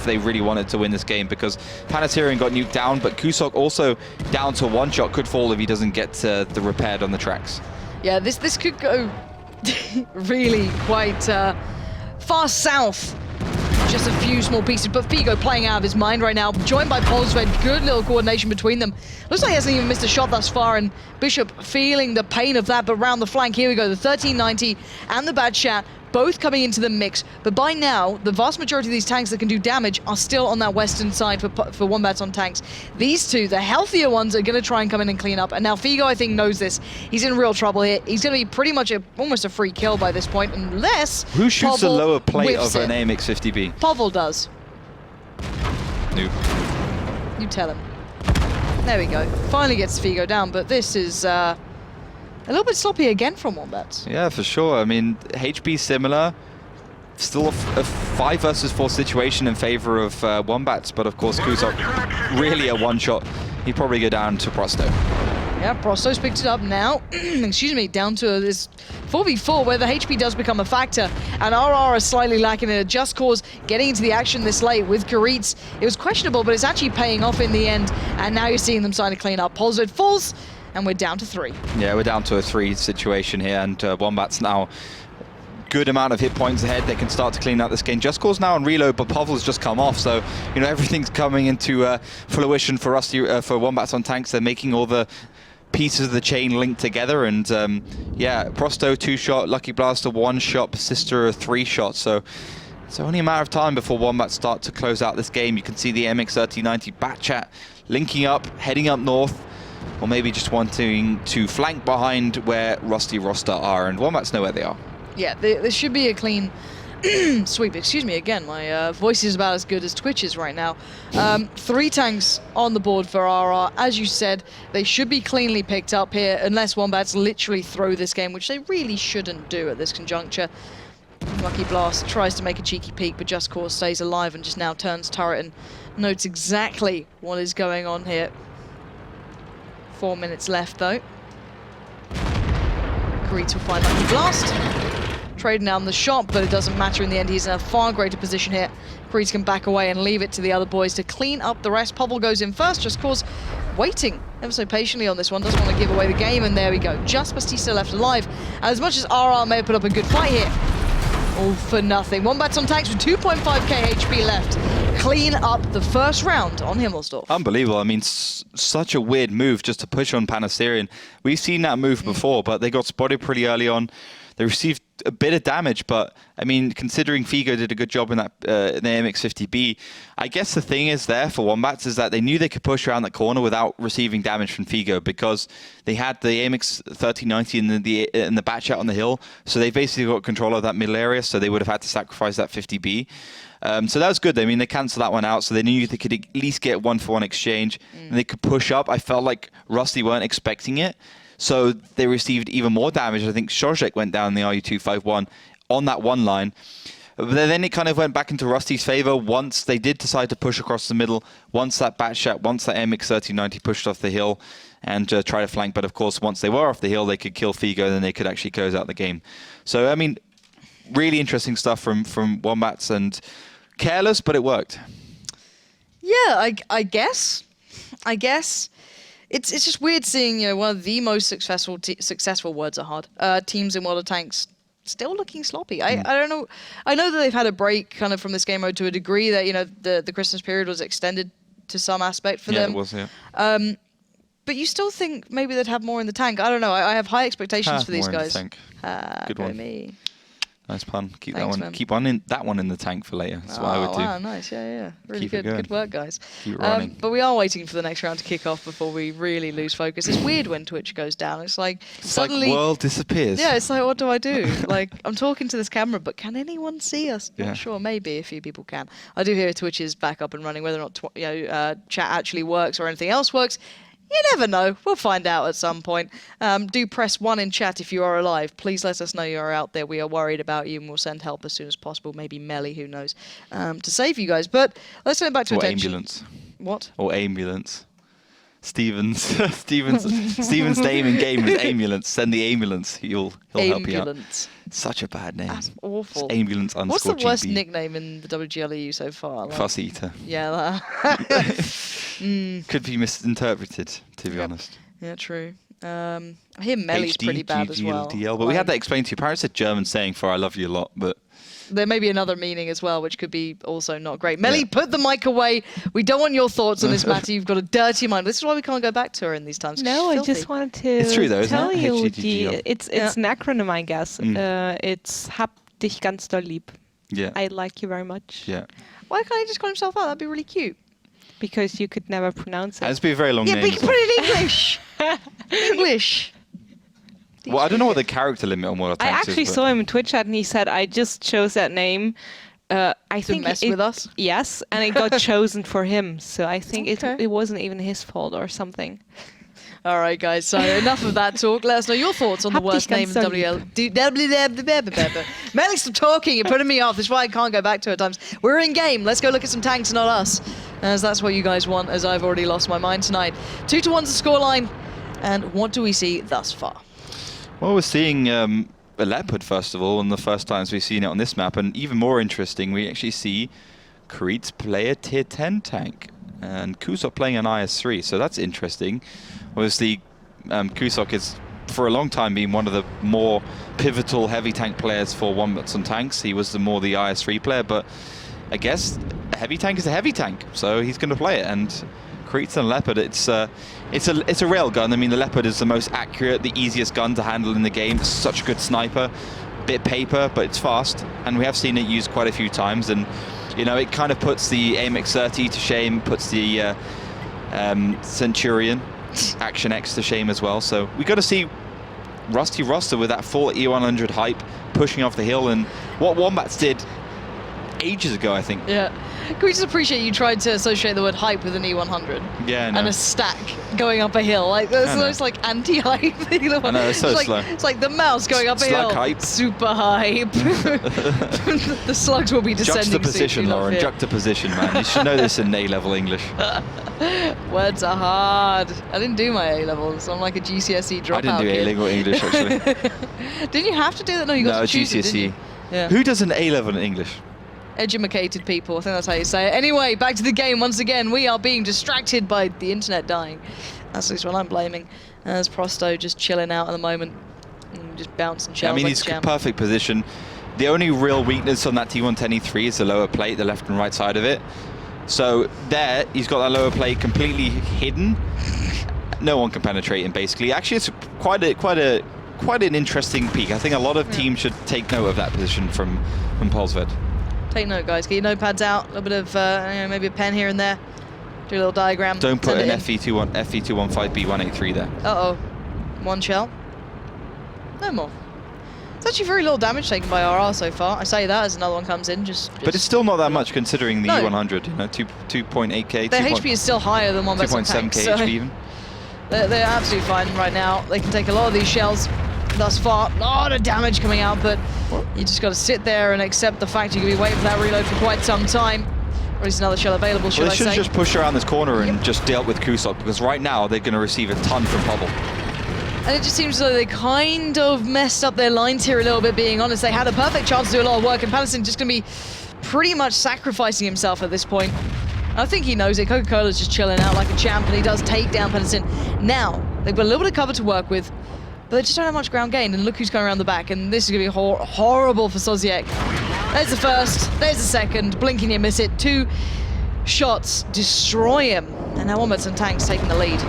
they really wanted to win this game, because Panasirian got nuked down, but Kusok also down to 1 shot, could fall if he doesn't get the repaired on the tracks. Yeah, this could go really quite far south. Just a few small pieces, but Figo playing out of his mind right now, joined by Polsved. Good little coordination between them. Looks like he hasn't even missed a shot thus far, and Bishop feeling the pain of that, but round the flank, here we go, the 1390 and the Bad Chat, both coming into the mix. But by now, the vast majority of these tanks that can do damage are still on that western side for Wombats on tanks. These two, the healthier ones, are going to try and come in and clean up. And now Figo, I think, knows this. He's in real trouble here. He's going to be pretty much almost a free kill by this point, unless Who shoots Povel a lower plate of whiffs an it. AMX 50B? Povel does. Noob. You tell him. There we go. Finally gets Figo down, but this is a little bit sloppy again from Wombats. Yeah, for sure. I mean, HP similar. Still a 5 versus 4 situation in favor of Wombats, but of course Kusok really a 1-shot. He'd probably go down to Prosto. Yeah, Prosto's picked it up now. Excuse me, down to this 4v4 where the HP does become a factor, and RR is slightly lacking in a Just Cause getting into the action this late with Garitz. It was questionable, but it's actually paying off in the end, and now you're seeing them starting to clean up. Polsved falls, and we're down to 3. Yeah, we're down to a 3 situation here, and Wombats now good amount of hit points ahead. They can start to clean out this game. Just Cause now on reload, but Povel's just come off, so you know everything's coming into fruition for for Wombats on tanks. They're making all the pieces of the chain link together, and yeah, Prosto 2-shot, Lucky Blaster 1-shot, Sister 3-shot. So it's only a matter of time before Wombats start to close out this game. You can see the MX 3090 Batchat linking up, heading up north, or maybe just wanting to flank behind where Rusty Roster are, and Wombats know where they are. Yeah, there should be a clean sweep. Excuse me again, my voice is about as good as Twitch is right now. 3 tanks on the board for RR. As you said, they should be cleanly picked up here, unless Wombats literally throw this game, which they really shouldn't do at this conjuncture. Lucky Blast tries to make a cheeky peek, but Just Cause stays alive and just now turns turret and notes exactly what is going on here. 4 minutes left, though. Garitz will find Lucky Blast. Trading down the shot, but it doesn't matter in the end. He's in a far greater position here. Garitz can back away and leave it to the other boys to clean up the rest. Povel goes in first, Just Cause waiting ever so patiently on this one. Doesn't want to give away the game, and there we go. Just Bastista left alive. And as much as RR may have put up a good fight here, all for nothing. Wombats on tanks with 2.5k HP left. Clean up the first round on Himmelsdorf. Unbelievable. I mean, such a weird move just to push on Panasirian. We've seen that move before, but they got spotted pretty early on. They received a bit of damage, but I mean, considering Figo did a good job in that in the AMX-50B, I guess the thing is there for Wombats is that they knew they could push around that corner without receiving damage from Figo because they had the AMX-3090 in the batch out on the hill, so they basically got control of that middle area, so they would have had to sacrifice that 50B. So that was good. I mean, they cancelled that one out, so they knew they could at least get 1-for-1 exchange, and they could push up. I felt like Rusty weren't expecting it, so they received even more damage. I think Shojek went down in the RU-251 on that one line. But then it kind of went back into Rusty's favor once they did decide to push across the middle, once that batshot, once that MX-3090 pushed off the hill and try to flank. But of course, once they were off the hill, they could kill Figo, and then they could actually close out the game. So, I mean, really interesting stuff from Wombats, and careless, but it worked. Yeah, I guess. It's just weird seeing, you know, one of the most successful words are hard teams in World of Tanks still looking sloppy. I don't know. I know that they've had a break kind of from this game mode to a degree that, you know, the Christmas period was extended to some aspect for them. Yeah, it was, yeah. But you still think maybe they'd have more in the tank. I don't know. I have high expectations for these more in the guys. tank. Good go one. Me. Nice pun. Keep Thanks, that one. man. Keep that one in the tank for later. That's what I would do. Wow, nice. Yeah. Really Keep it good. going. Good work, guys. Keep it running. But we are waiting for the next round to kick off before we really lose focus. It's weird when Twitch goes down. It's like suddenly like world disappears. Yeah, it's like, what do I do? Like, I'm talking to this camera, but can anyone see us? Yeah. Not sure. Maybe a few people can. I do hear Twitch is back up and running. Whether or not chat actually works or anything else works, you never know. We'll find out at some point. Do press 1 in chat if you are alive. Please let us know you are out there. We are worried about you, and we'll send help as soon as possible. Maybe Melly, who knows, to save you guys. But let's turn back to attention. Ambulance. What? Or ambulance. Steven's name in game is ambulance. Send the ambulance. He'll help you out. Ambulance. Such a bad name. That's awful. It's ambulance _ What's the worst GB. nickname in the WGLEU so far? Like, Fuss eater. yeah. Could be misinterpreted, to be honest. Yeah, true. I hear Melly's pretty bad as well. But we had that explained to you. Apparently it's a German saying for I love you a lot, but there may be another meaning as well, which could be also not great. Melly, put the mic away. We don't want your thoughts on this matter. You've got a dirty mind. This is why we can't go back to her in these times. No, I just wanted to tell you, it's an acronym, I guess. It's Hab dich ganz doll lieb. Yeah. I like you very much. Yeah. Why can't he just call himself out? That'd be really cute. Because you could never pronounce it. It's be a very long name. Yeah, but you can put it in English. English. Well, I don't know what the character limit on World of Tanks I actually is, saw him in Twitch chat and he said, I just chose that name. I think mess with us? Yes, and it got chosen for him. So I think it wasn't even his fault or something. All right, guys. So enough of that talk. Let us know your thoughts on the worst name in WL. Melly, stop talking. You're putting me off. That's why I can't go back to it at times. We're in game. Let's go look at some tanks, not us. As that's what you guys want, as I've already lost my mind tonight. 2-1's the scoreline. And what do we see thus far? Well, we're seeing a Leopard, first of all, and the first times we've seen it on this map. And even more interesting, we actually see Creed's play a tier 10 tank. And Kusok playing an IS-3, so that's interesting. Obviously, Kusok is, for a long time, been one of the more pivotal heavy tank players for Wombats on tanks. He was the IS-3 player, but I guess a heavy tank is a heavy tank, so he's going to play it. And Creed's and Leopard, it's a rail gun. I mean, the Leopard is the most accurate, the easiest gun to handle in the game. Such a good sniper, bit paper, but it's fast, and we have seen it used quite a few times. And you know, it kind of puts the AMX-30 to shame, puts the Centurion Action X to shame as well. So we got to see Rusty Roster with that full E100 hype pushing off the hill, and what Wombats did ages ago, I think. Yeah. Can we just appreciate you tried to associate the word hype with an E100? Yeah, no. And a stack going up a hill. Like, there's almost like anti-hype. I know, it's so slow. It's like the mouse going up a hill. Slug hype. Super hype. The slugs will be descending Juxtaposition, soon. Lauren. Juxtaposition, man. You should know this in A-level English. Words are hard. I didn't do my A-levels. I'm like a GCSE dropout. I didn't do A-level English, actually. Didn't you have to do that? No, you got to choose GCSE. it, didn't you? Yeah. Who does an A-level in English? Edumacated people, I think that's how you say it. Anyway, back to the game once again. We are being distracted by the internet dying. That's at least what I'm blaming. As Prosto just chilling out at the moment. Just bouncing shells. I mean, like he's in perfect position. The only real weakness on that T110E3 is the lower plate, the left and right side of it. So there, he's got that lower plate completely hidden. No one can penetrate him, basically. Actually, it's quite a quite an interesting peak. I think a lot of teams should take note of that position from Polsved. Take note, guys. Get your notepads out. A little bit of maybe a pen here and there. Do a little diagram. Don't put an FE215B183 there. Uh-oh. One shell. No more. It's actually very little damage taken by RR so far. I say that as another one comes in. But it's still not that much considering the E100. You know, 2.8k. Their HP is still higher than Wombats on tanks. 2.7k HP even. They're absolutely fine right now. They can take a lot of these shells thus far. A lot of damage coming out, but you just got to sit there and accept the fact you're going to be waiting for that reload for quite some time. Or at least another shell available, should I say. They should just push around this corner and just deal with Kusok, because right now they're going to receive a ton from Pobble. And it just seems as though they kind of messed up their lines here a little bit, being honest. They had a perfect chance to do a lot of work, and Patterson just going to be pretty much sacrificing himself at this point. I think he knows it. Coca-Cola's just chilling out like a champ, and he does take down Patterson. Now, they've got a little bit of cover to work with, but they just don't have much ground gained, and look who's coming around the back, and this is going to be horrible for Soziek. There's the first, there's the second, blink and you miss it. 2 shots destroy him, and now Wombats and Tanks taking the lead.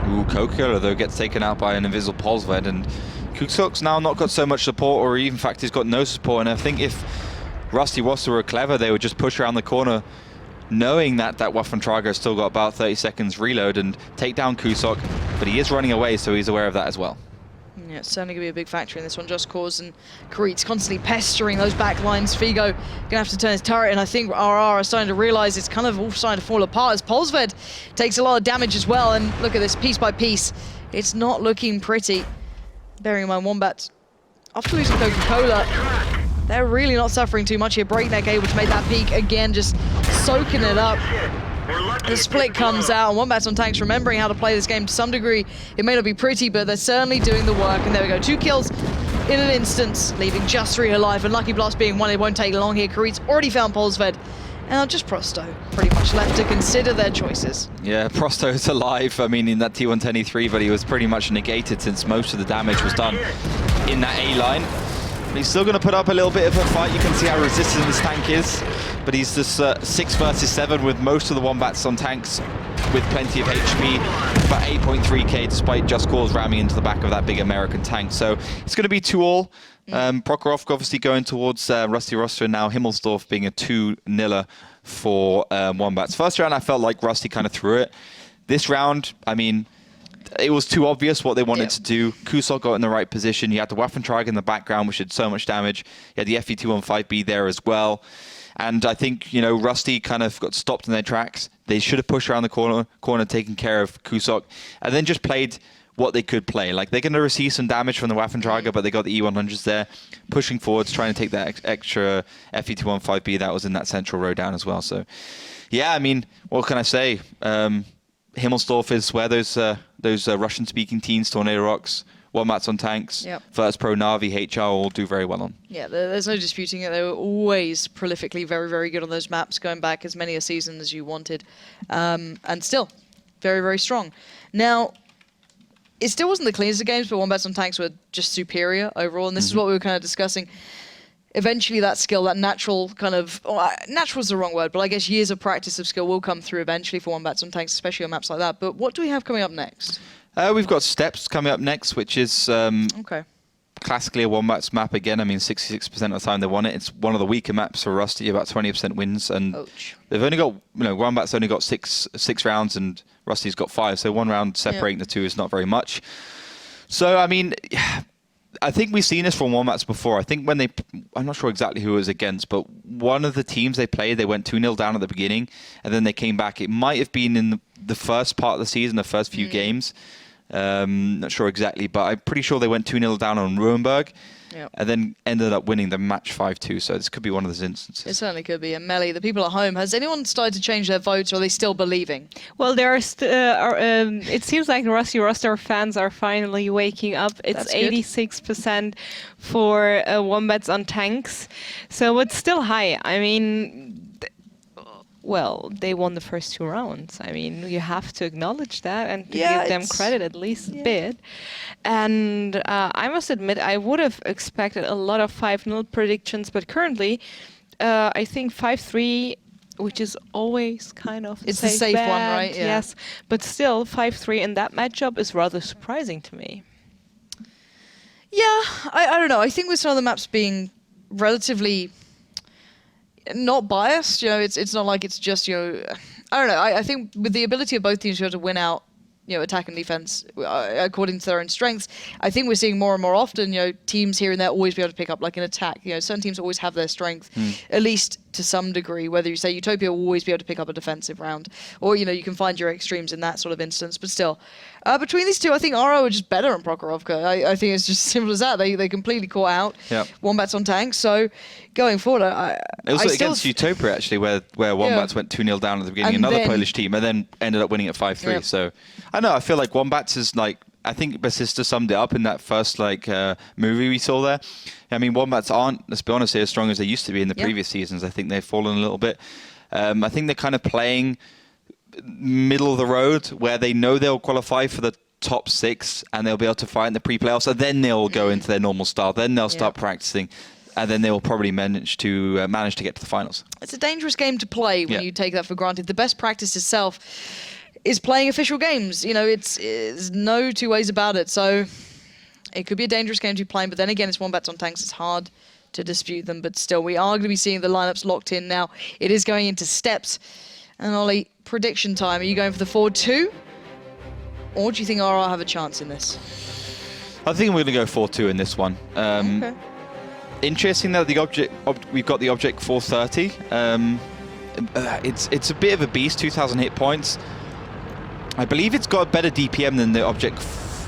Ooh, Coca-Cola though gets taken out by an invisible Polsved, and Kusok's now not got so much support, or even in fact he's got no support, and I think if Rusty Wasser were clever, they would just push around the corner knowing that Waffentrager still got about 30 seconds reload and take down Kusok, but he is running away, so he's aware of that as well. Yeah, it's certainly going to be a big factor in this one. Just Cause and Karit's constantly pestering those back lines. Figo going to have to turn his turret, and I think RR are starting to realize it's kind of all starting to fall apart as Polsved takes a lot of damage as well. And look at this, piece by piece. It's not looking pretty. Bearing in mind, Wombats, after losing Coca-Cola, they're really not suffering too much here. Breakneck able to make that peak again, just soaking it up. The split comes out, and Wombats on Tanks remembering how to play this game to some degree. It may not be pretty, but they're certainly doing the work. And there we go, 2 kills in an instance, leaving just 3 alive. And Lucky Blast being one, it won't take long here. Karit's already found Polsved. And just Prosto pretty much left to consider their choices. Yeah, Prosto's alive. I mean, in that T110 E3, but he was pretty much negated since most of the damage was done in that A line. But he's still going to put up a little bit of a fight. You can see how resistant this tank is. But he's just 6 versus 7 with most of the Wombats on Tanks with plenty of HP. About 8.3k despite Just Cause ramming into the back of that big American tank. So it's going to be 2-all. Prokhorov obviously going towards Rusty Roster, and now Himmelsdorf being a 2-0 for Wombats. First round I felt like Rusty kind of threw it. This round, I mean, it was too obvious what they wanted to do. Kusok got in the right position. You had the Waffentrager in the background, which did so much damage. You had the FE215B there as well. And I think, you know, Rusty kind of got stopped in their tracks. They should have pushed around the corner, taking care of Kusok, and then just played what they could play. Like, they're going to receive some damage from the Waffentrager, but they got the E100s there, pushing forwards, trying to take that extra FE215B that was in that central row down as well. So, yeah, I mean, what can I say? Himmelsdorf is where those Russian-speaking teams, Tornado Rocks, Wombats on Tanks, First Pro, Na'Vi, HR all do very well on. Yeah, there's no disputing it. They were always prolifically very, very good on those maps, going back as many a season as you wanted. And still, very, very strong. Now, it still wasn't the cleanest of games, but Wombats on Tanks were just superior overall, and this is what we were kind of discussing. Eventually that skill, that natural kind of, natural is the wrong word, but I guess years of practice of skill will come through eventually for Wombats on Tanks, especially on maps like that. But what do we have coming up next? We've got Steps coming up next, which is classically a Wombats map again. I mean, 66% of the time they won it. It's one of the weaker maps for Rusty, about 20% wins. And they've only got, Wombats only got six rounds and Rusty's got 5. So 1 round separating the two is not very much. So, I mean, I think we've seen this from Wombats before. I think when I'm not sure exactly who it was against, but one of the teams they played, they went 2-0 down at the beginning, and then they came back. It might have been in the first part of the season, the first few games. Not sure exactly, but I'm pretty sure they went 2-0 down on Ruhenberg, and then ended up winning the match 5-2. So this could be one of those instances. It certainly could be. And Melly, the people at home, has anyone started to change their votes, or are they still believing? Well, there are it seems like the Rusty Roster fans are finally waking up. It's 86% for Wombats on Tanks, so it's still high. I mean, well, they won the first 2 rounds. I mean, you have to acknowledge that and to give them credit at least a bit. And I must admit, I would have expected a lot of 5-0 predictions, but currently, I think 5-3, which is always kind of it's the safe one, right? Yeah. Yes, but still 5-3 in that matchup is rather surprising to me. Yeah, I don't know. I think with some of the maps being relatively not biased, it's not like it's just, I don't know. I think with the ability of both teams to be able to win out, attack and defense according to their own strengths, I think we're seeing more and more often, teams here and there always be able to pick up like an attack. Certain teams always have their strength, at least to some degree. Whether you say Utopia will always be able to pick up a defensive round, or you can find your extremes in that sort of instance. But still, between these two, I think RO are just better on Prokhorovka. I think it's just simple as that. They completely caught out. Yep. Wombats on tanks. So going forward, it was against Utopia actually, where Wombats went 2-0 down at the beginning, and another then, Polish team, and then ended up winning at 5-3. Yep. So I know, I feel like Wombats is like, I think Basista summed it up in that first movie we saw there. I mean, Wombats aren't, let's be honest, as strong as they used to be in the previous seasons. I think they've fallen a little bit. I think they're kind of playing middle of the road, where they know they'll qualify for the top 6 and they'll be able to fight in the pre-playoffs, and then they'll go into their normal style. Then they'll start practicing, and then they will probably manage to get to the finals. It's a dangerous game to play when you take that for granted. The best practice itself is playing official games. It's no two ways about it. So it could be a dangerous game to be playing, but then again, it's Wombats on tanks. It's hard to dispute them, but still, we are going to be seeing the lineups locked in now. It is going into steps. And Ollie, prediction time. Are you going for the 4-2? Or do you think RR have a chance in this? I think we're going to go 4-2 in this one. Okay. Interesting that we've got the object 430. It's a bit of a beast, 2,000 hit points. I believe it's got a better DPM than the object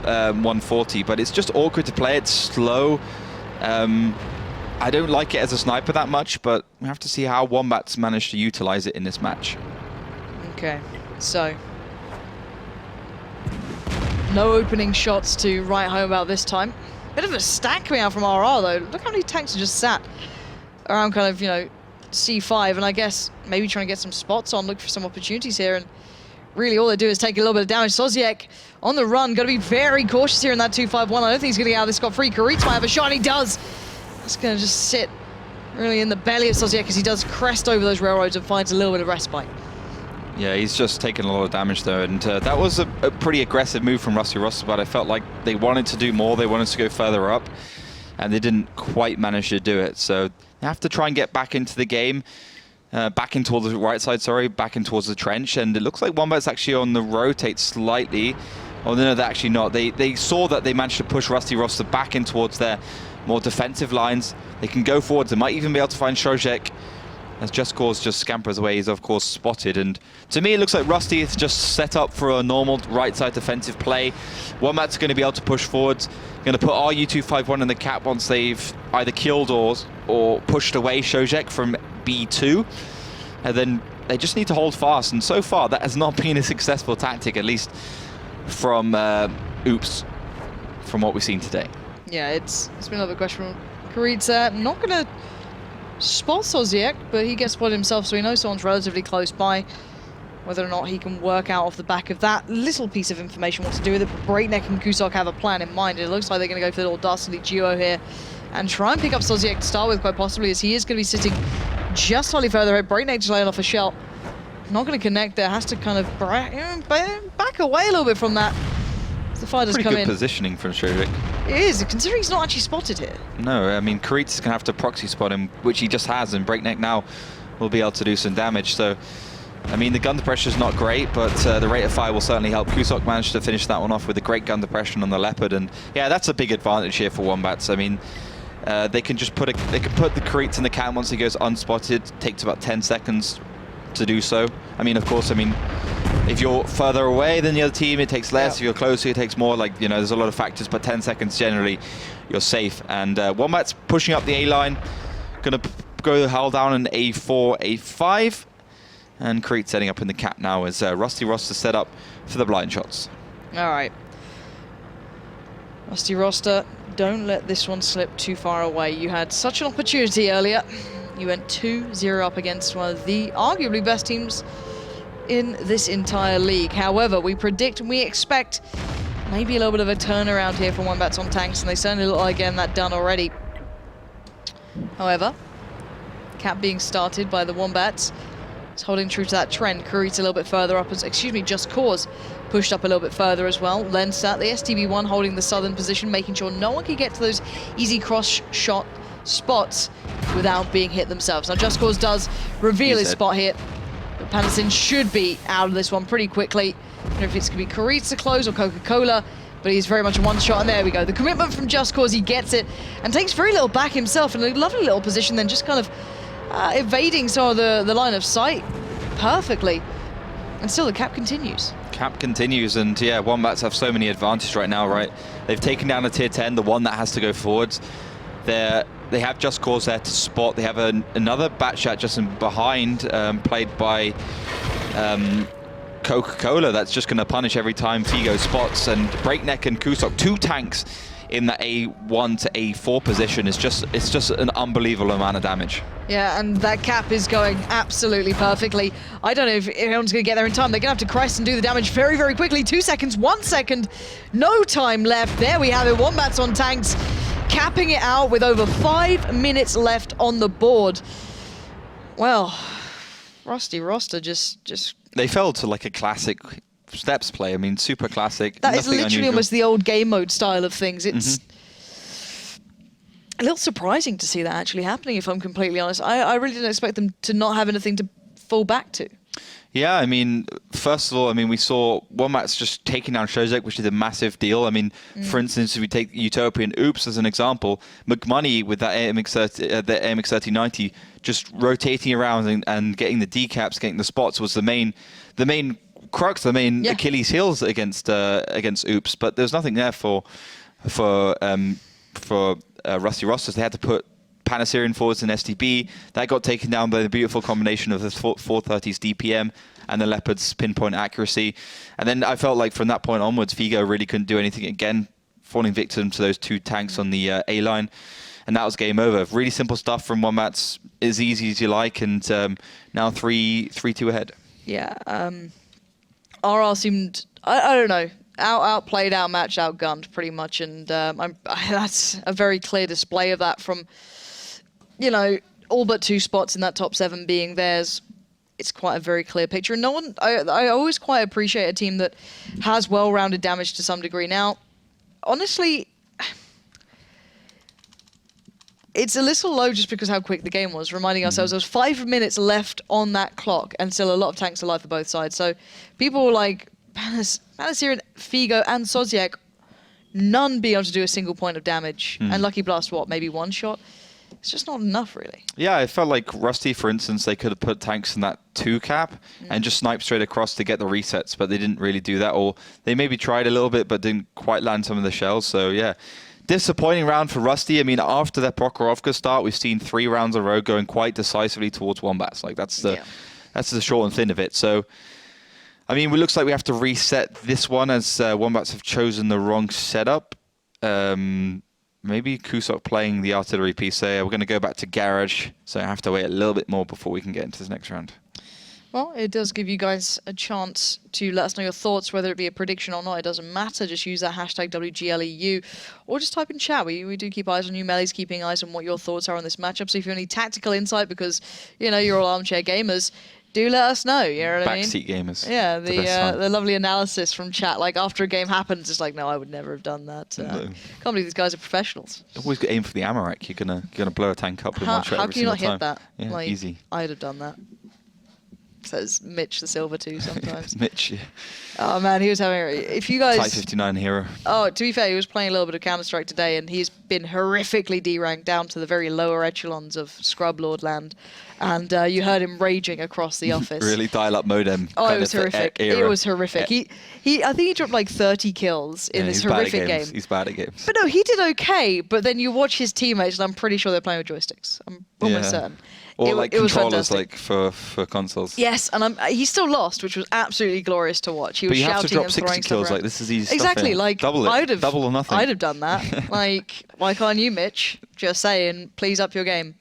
140, but it's just awkward to play. It's slow. I don't like it as a sniper that much, but we have to see how Wombats manage to utilize it in this match. Okay, so no opening shots to write home about this time. Bit of a stack coming out from RR though. Look how many tanks are just sat around kind of, C5, and I guess maybe trying to get some spots on, look for some opportunities here, and really all they do is take a little bit of damage. Soziek on the run, got to be very cautious here in that 2-5-1. I don't think he's going to get out of this scot-free. Karitz might have a shot, and he does. That's going to just sit really in the belly of Soziek as he does crest over those railroads and finds a little bit of respite. Yeah, he's just taken a lot of damage though, and that was a pretty aggressive move from Rusty Roster, but I felt like they wanted to do more, they wanted to go further up, and they didn't quite manage to do it. So they have to try and get back into the game, back in towards the right side, back in towards the trench, and it looks like Wombats actually on the rotate slightly. Oh no, they're actually not. They saw that they managed to push Rusty Roster back in towards their more defensive lines. They can go forwards, they might even be able to find Shojek. As Just Cause just scampers away, he's of course spotted, and to me it looks like Rusty is just set up for a normal right side defensive play. Wombats are going to be able to push forwards, going to put RU251 in the cap once they've either killed or pushed away Shojek from B2, and then they just need to hold fast, and so far that has not been a successful tactic, at least from Oops, from what we've seen today. Yeah, it's been another question from Karitz. Not going to spot Soziek, but he gets spotted himself, so he knows someone's relatively close by. Whether or not he can work out off the back of that little piece of information what to do with it, but Breakneck and Kusok have a plan in mind. It looks like they're going to go for the little dastardly duo here and try and pick up Soziek to start with, quite possibly, as he is going to be sitting just slightly further ahead. Breakneck just laying off a shell. Not going to connect there, has to kind of back away a little bit from that. The fire does come in. Pretty good positioning from Shojek. It is, considering he's not actually spotted here. No, I mean, Karitz is going to have to proxy spot him, which he just has, and Breakneck now will be able to do some damage. So, I mean, the gun depression is not great, but the rate of fire will certainly help. Kusok managed to finish that one off with a great gun depression on the Leopard, and yeah, that's a big advantage here for Wombats. I mean, they can just put the Karitz in the can once he goes unspotted. Takes about 10 seconds to do so. I mean, of course, if you're further away than the other team, it takes less. If you're closer, it takes more. Like, there's a lot of factors, but 10 seconds generally, you're safe. And Wombats pushing up the A line, gonna go the hull down in A4, A5, and Karitz setting up in the cap now as Rusty Roster set up for the blind shots. All right, Rusty Roster, don't let this one slip too far away. You had such an opportunity earlier. You went 2-0 up against one of the arguably best teams in this entire league. However, we predict and we expect maybe a little bit of a turnaround here from Wombats on tanks, and they certainly look like getting that done already. However, cap being started by the Wombats. It's holding true to that trend. Kurita a little bit further up, excuse me, Just Cause pushed up a little bit further as well. Lensat, the STB1 holding the southern position, making sure no one can get to those easy cross shot spots without being hit themselves. Now Just Cause does reveal his spot here. But Panassin should be out of this one pretty quickly. I don't know if it's going to be Kurita close or Coca-Cola, but he's very much a one shot, and there we go. The commitment from Just Cause, he gets it, and takes very little back himself in a lovely little position, then just kind of evading some of the line of sight perfectly. And still the cap continues. Cap continues, and yeah, Wombats have so many advantages right now, right? They've taken down a tier 10, the one that has to go forwards. They have Just Cause there to spot. They have another bat shot just in behind, played by Coca-Cola, that's just going to punish every time Figo spots. And Breakneck and Kusok, 2 tanks in the A1 to A4 position. It's just an unbelievable amount of damage. Yeah, and that cap is going absolutely perfectly. I don't know if anyone's going to get there in time. They're going to have to Christ and do the damage very, very quickly. 2 seconds, 1 second, no time left. There we have it. Wombats on tanks, capping it out with over 5 minutes left on the board. Well, Rusty Roster just... They fell to like a classic steps play. I mean, super classic. That is literally unusual. almost the old game mode style of things. It's a little surprising to see that actually happening, if I'm completely honest. I really didn't expect them to not have anything to fall back to. Yeah, I mean, first of all, I mean, we saw Wombats just taking down Shozek, which is a massive deal. I mean, for instance, if we take Utopian Oops as an example, McMoney with that AMX 3090 just rotating around and getting the decaps, getting the spots was the main crux, the main Achilles heels against Oops. But there's nothing there for Rusty Rosters. They had to put Panasirian forwards and STB. That got taken down by the beautiful combination of the 430's DPM and the Leopard's pinpoint accuracy. And then I felt like from that point onwards, Figo really couldn't do anything again, falling victim to those 2 tanks on the A line. And that was game over. Really simple stuff from Wombats, as easy as you like, and now 3-2 ahead. Yeah, RR seemed, I don't know, outplayed, outmatched, outgunned pretty much, and that's a very clear display of that from, you know, all but 2 spots in that top 7 being theirs. It's quite a very clear picture. And no one, I always quite appreciate a team that has well-rounded damage to some degree. Now, honestly, it's a little low just because how quick the game was, reminding ourselves there was 5 minutes left on that clock and still a lot of tanks alive for both sides. So people like Panasirian, Figo, and Soziak, none being able to do a single point of damage. And Lucky Blast, what, maybe 1 shot? It's just not enough, really. Yeah, it felt like Rusty, for instance, they could have put tanks in that 2 cap and just sniped straight across to get the resets, but they didn't really do that. Or they maybe tried a little bit, but didn't quite land some of the shells. So, yeah, disappointing round for Rusty. I mean, after their Prokhorovka start, we've seen 3 rounds in a row going quite decisively towards Wombats. Like, that's the short and thin of it. So, I mean, it looks like we have to reset this one as Wombats have chosen the wrong setup. Maybe Kusok playing the artillery piece there. We're going to go back to Garage, so I have to wait a little bit more before we can get into this next round. Well, it does give you guys a chance to let us know your thoughts, whether it be a prediction or not. It doesn't matter. Just use that hashtag WGLEU or just type in chat. We do keep eyes on you, Mellies, keeping eyes on what your thoughts are on this matchup. So if you have any tactical insight, because, you know, you're all armchair gamers, do let us know, you know what I mean? Backseat gamers. Yeah, the lovely analysis from chat. Like, after a game happens, it's like, no, I would never have done that. No. Can't believe these guys are professionals. Always got aim for the Amarak. You're gonna blow a tank up with 1 shot How every can you single not time. hit that? Yeah, Like, easy. I'd have done that. Says Mitch the Silver too sometimes. Mitch, yeah. Oh man, he was having. If you guys. Type 59 hero. Oh, to be fair, he was playing a little bit of Counter-Strike today, and he's been horrifically D-ranked down to the very lower echelons of Scrub Lord land. And you heard him raging across the office. Really dial up modem. Oh, it was horrific. It was horrific. I think he dropped like 30 kills in this horrific game. He's bad at games. But no, he did okay. But then you watch his teammates, and I'm pretty sure they're playing with joysticks. I'm almost certain. Or it like was controllers, fantastic. like for consoles. Yes, and he still lost, which was absolutely glorious to watch. He was But you shouting have to drop and 60 throwing kills. stuff around. Like, this is easy Exactly, stuff. like double it. Double or nothing. I'd have done that. Like, why can't you, Mitch? Just saying, please up your game.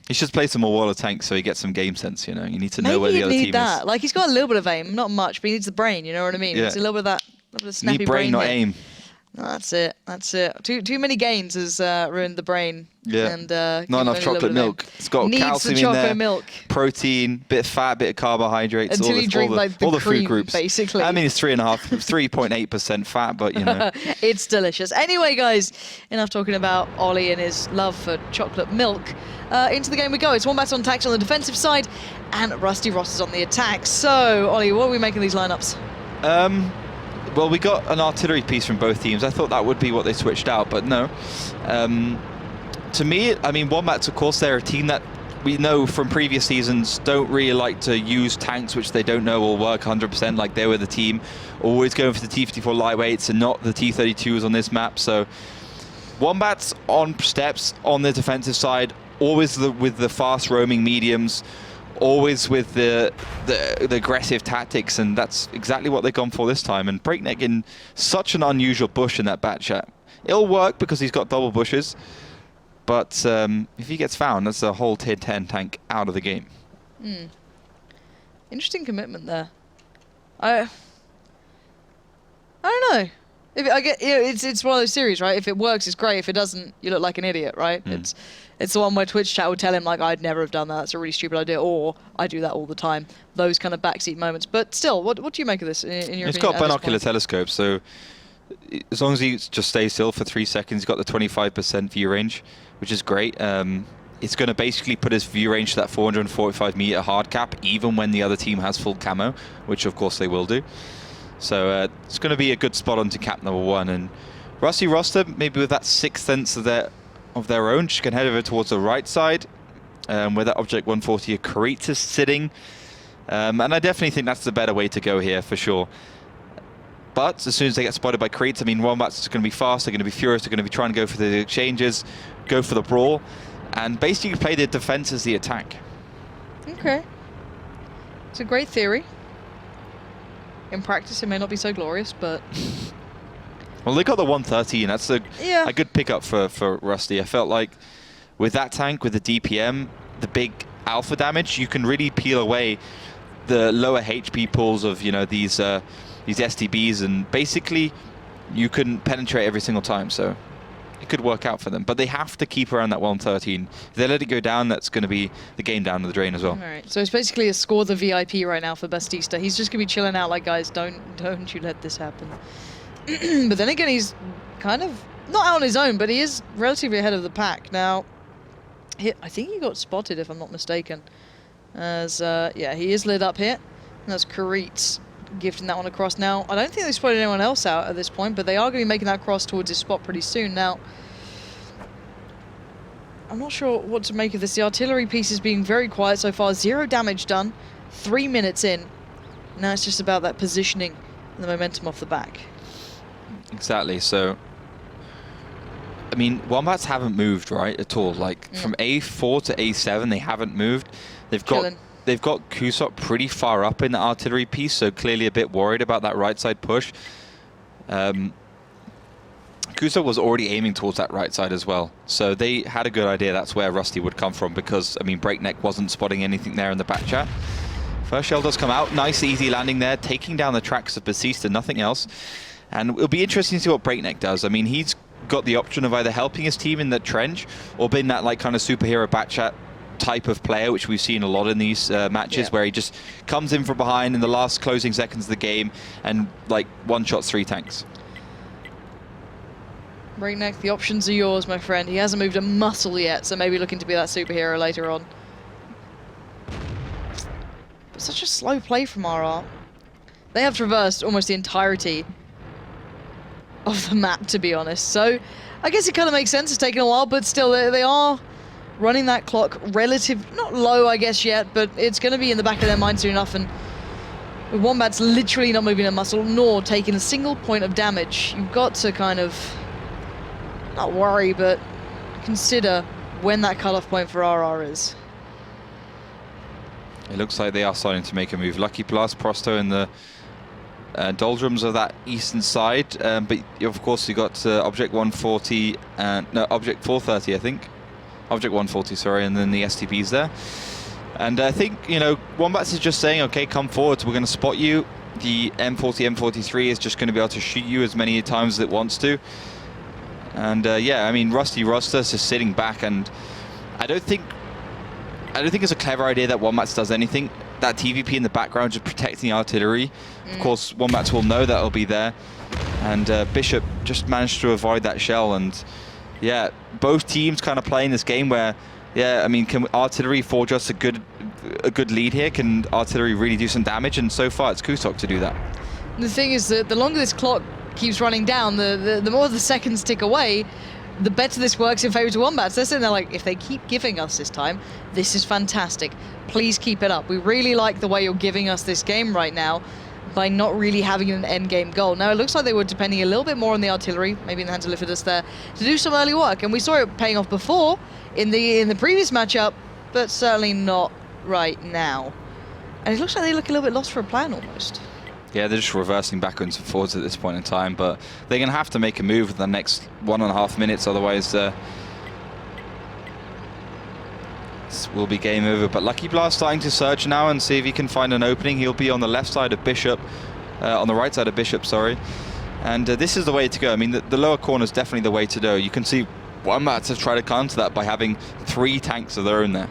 He should play some more Wall of Tanks so he gets some game sense. You know, you need to know where Maybe the other you team need that. is. Like, he's got a little bit of aim, not much, but he needs the brain. You know what I mean? Yeah. It's a little bit of that snappy Need brain, not here. aim. That's it. That's it. Too many gains has ruined the brain. Yeah. And not enough chocolate milk. It's got needs calcium the in chocolate there, milk. protein, bit of fat, bit of carbohydrates. Until all you drink like the all the cream, food groups. basically. I mean, it's 3.8% fat, but you know. It's delicious. Anyway, guys, enough talking about Ollie and his love for chocolate milk. Into the game we go. It's Wombats on tax on the defensive side, and Rusty Ross is on the attack. So, Ollie, what are we making these lineups? Well, we got an artillery piece from both teams. I thought that would be what they switched out, but no. To me, I mean, Wombats, of course, they're a team that we know from previous seasons don't really like to use tanks which they don't know will work 100%. Like, they were the team always going for the T-54 lightweights and not the T-32s on this map. So Wombats on steps on the defensive side, always with the fast roaming mediums, always with the aggressive tactics, and that's exactly what they've gone for this time. And Breakneck in such an unusual bush in that bat chat. It'll work because he's got double bushes, but if he gets found, that's a whole tier 10 tank out of the game. Interesting commitment there. I don't know. If I get, it's one of those series, right? If it works, it's great. If it doesn't, you look like an idiot, right? It's the one where Twitch chat would tell him, like, I'd never have done that. That's a really stupid idea. Or, I do that all the time. Those kind of backseat moments. But still, what do you make of this, in your opinion? He's got a binocular telescope, so as long as he just stays still for 3 seconds, he's got the 25% view range, which is great. It's going to basically put his view range to that 445-meter hard cap, even when the other team has full camo, which, of course, they will do. So it's going to be a good spot onto cap number 1. And Rusty Roster, maybe with that 6th sense of their own, just can head over towards the right side, where that Object 140 Karit is sitting. And I definitely think that's the better way to go here, for sure. But as soon as they get spotted by Karit, I mean, Wombats are going to be fast, they're going to be furious, they're going to be trying to go for the exchanges, go for the brawl, and basically play the defense as the attack. Okay. It's a great theory. In practice, it may not be so glorious, but... Well, they got the 113. That's a good pickup for Rusty. I felt like with that tank, with the DPM, the big alpha damage, you can really peel away the lower HP pulls of, you know, these STBs, and basically you can penetrate every single time. So it could work out for them. But they have to keep around that 113. If they let it go down, that's going to be the game down the drain as well. All right. So it's basically a score the VIP right now for Bastista. He's just going to be chilling out like, guys, don't you let this happen. But then again, he's kind of not out on his own, but he is relatively ahead of the pack. Now, I think he got spotted, if I'm not mistaken. As, yeah, he is lit up here. And that's Karit's gifting that one across. Now, I don't think they spotted anyone else out at this point, but they are going to be making that cross towards his spot pretty soon. Now, I'm not sure what to make of this. The artillery piece is being very quiet so far. 0 damage done. 3 minutes in. Now it's just about that positioning and the momentum off the back. Exactly. So, I mean, Wombats haven't moved, right, at all. Like, from A4 to A7, they haven't moved. They've got Kusop pretty far up in the artillery piece, so clearly a bit worried about that right side push. Kusop was already aiming towards that right side as well, so they had a good idea that's where Rusty would come from, because, I mean, Breakneck wasn't spotting anything there in the back chat. First shell does come out. Nice, easy landing there, taking down the tracks of Bastista, nothing else. And it'll be interesting to see what Breakneck does. I mean, he's got the option of either helping his team in the trench or being that, like, kind of superhero back chat type of player, which we've seen a lot in these matches, where he just comes in from behind in the last closing seconds of the game and, like, one-shots 3 tanks. Breakneck, the options are yours, my friend. He hasn't moved a muscle yet, so maybe looking to be that superhero later on. But such a slow play from RR. They have traversed almost the entirety of the map, to be honest. So I guess it kind of makes sense. It's taken a while, but still they are running that clock not low, I guess, yet, but it's going to be in the back of their mind soon enough. And with Wombats literally not moving a muscle, nor taking a single point of damage, you've got to kind of not worry, but consider when that cutoff point for RR is. It looks like they are starting to make a move. Lucky Plus, Prosto in the doldrums of that eastern side, but of course you got Object 140 and no, Object 430, I think. Object 140, sorry, and then the STBs there. And I think, you know, Wombats is just saying, okay, come forward, we're going to spot you. the M40, M43 is just going to be able to shoot you as many times as it wants to. And yeah, I mean, Rusty Rostas is sitting back, and I don't think it's a clever idea that Wombats does anything. That TVP in the background just protecting the artillery. Of course, Wombats will know that it'll be there. And Bishop just managed to avoid that shell. And yeah, both teams kind of playing this game where, yeah, I mean, can artillery forge us a good lead here? Can artillery really do some damage? And so far, it's Kusok to do that. The thing is that the longer this clock keeps running down, the more the seconds tick away, the better this works in favor of Wombats. They're sitting there like, if they keep giving us this time, this is fantastic. Please keep it up. We really like the way you're giving us this game right now by not really having an end game goal. Now, it looks like they were depending a little bit more on the artillery, maybe in the hands of Lifidus there, to do some early work. And we saw it paying off before in the previous matchup, but certainly not right now. And it looks like they look a little bit lost for a plan almost. Yeah, they're just reversing backwards and forwards at this point in time, but they're going to have to make a move in the next 1.5 minutes, otherwise this will be game over. But Lucky Blast starting to search now and see if he can find an opening. He'll be on the left side of Bishop, on the right side of Bishop, sorry. And this is the way to go. I mean, the lower corner is definitely the way to go. You can see Wombats have tried to counter that by having 3 tanks of their own there.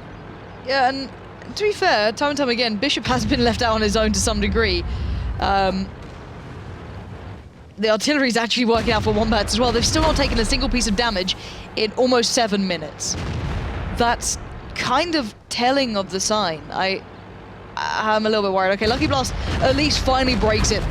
Yeah, and to be fair, time and time again, Bishop has been left out on his own to some degree. The artillery is actually working out for Wombats as well. They've still not taken a single piece of damage in almost 7 minutes. That's kind of telling of the sign. I'm a little bit worried. Okay, Lucky Blast at least finally breaks it.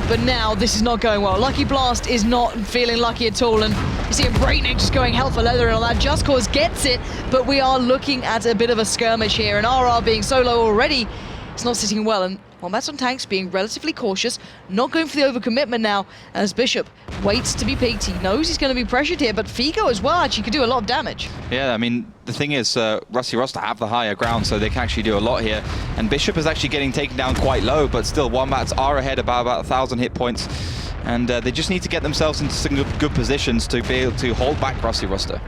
But now this is not going well. Lucky Blast is not feeling lucky at all. And you see a Breakneck just going hell for leather and all that. Just Cause gets it, but we are looking at a bit of a skirmish here. And RR being so low already, it's not sitting well. And Wombats on tanks being relatively cautious, not going for the overcommitment now as Bishop waits to be peaked. He knows he's going to be pressured here, but Figo as well actually could do a lot of damage. Yeah, I mean, the thing is, Rusty Roster have the higher ground, so they can actually do a lot here. And Bishop is actually getting taken down quite low, but still, Wombats are ahead about 1,000 hit points. And they just need to get themselves into some good positions to be able to hold back Rusty Roster.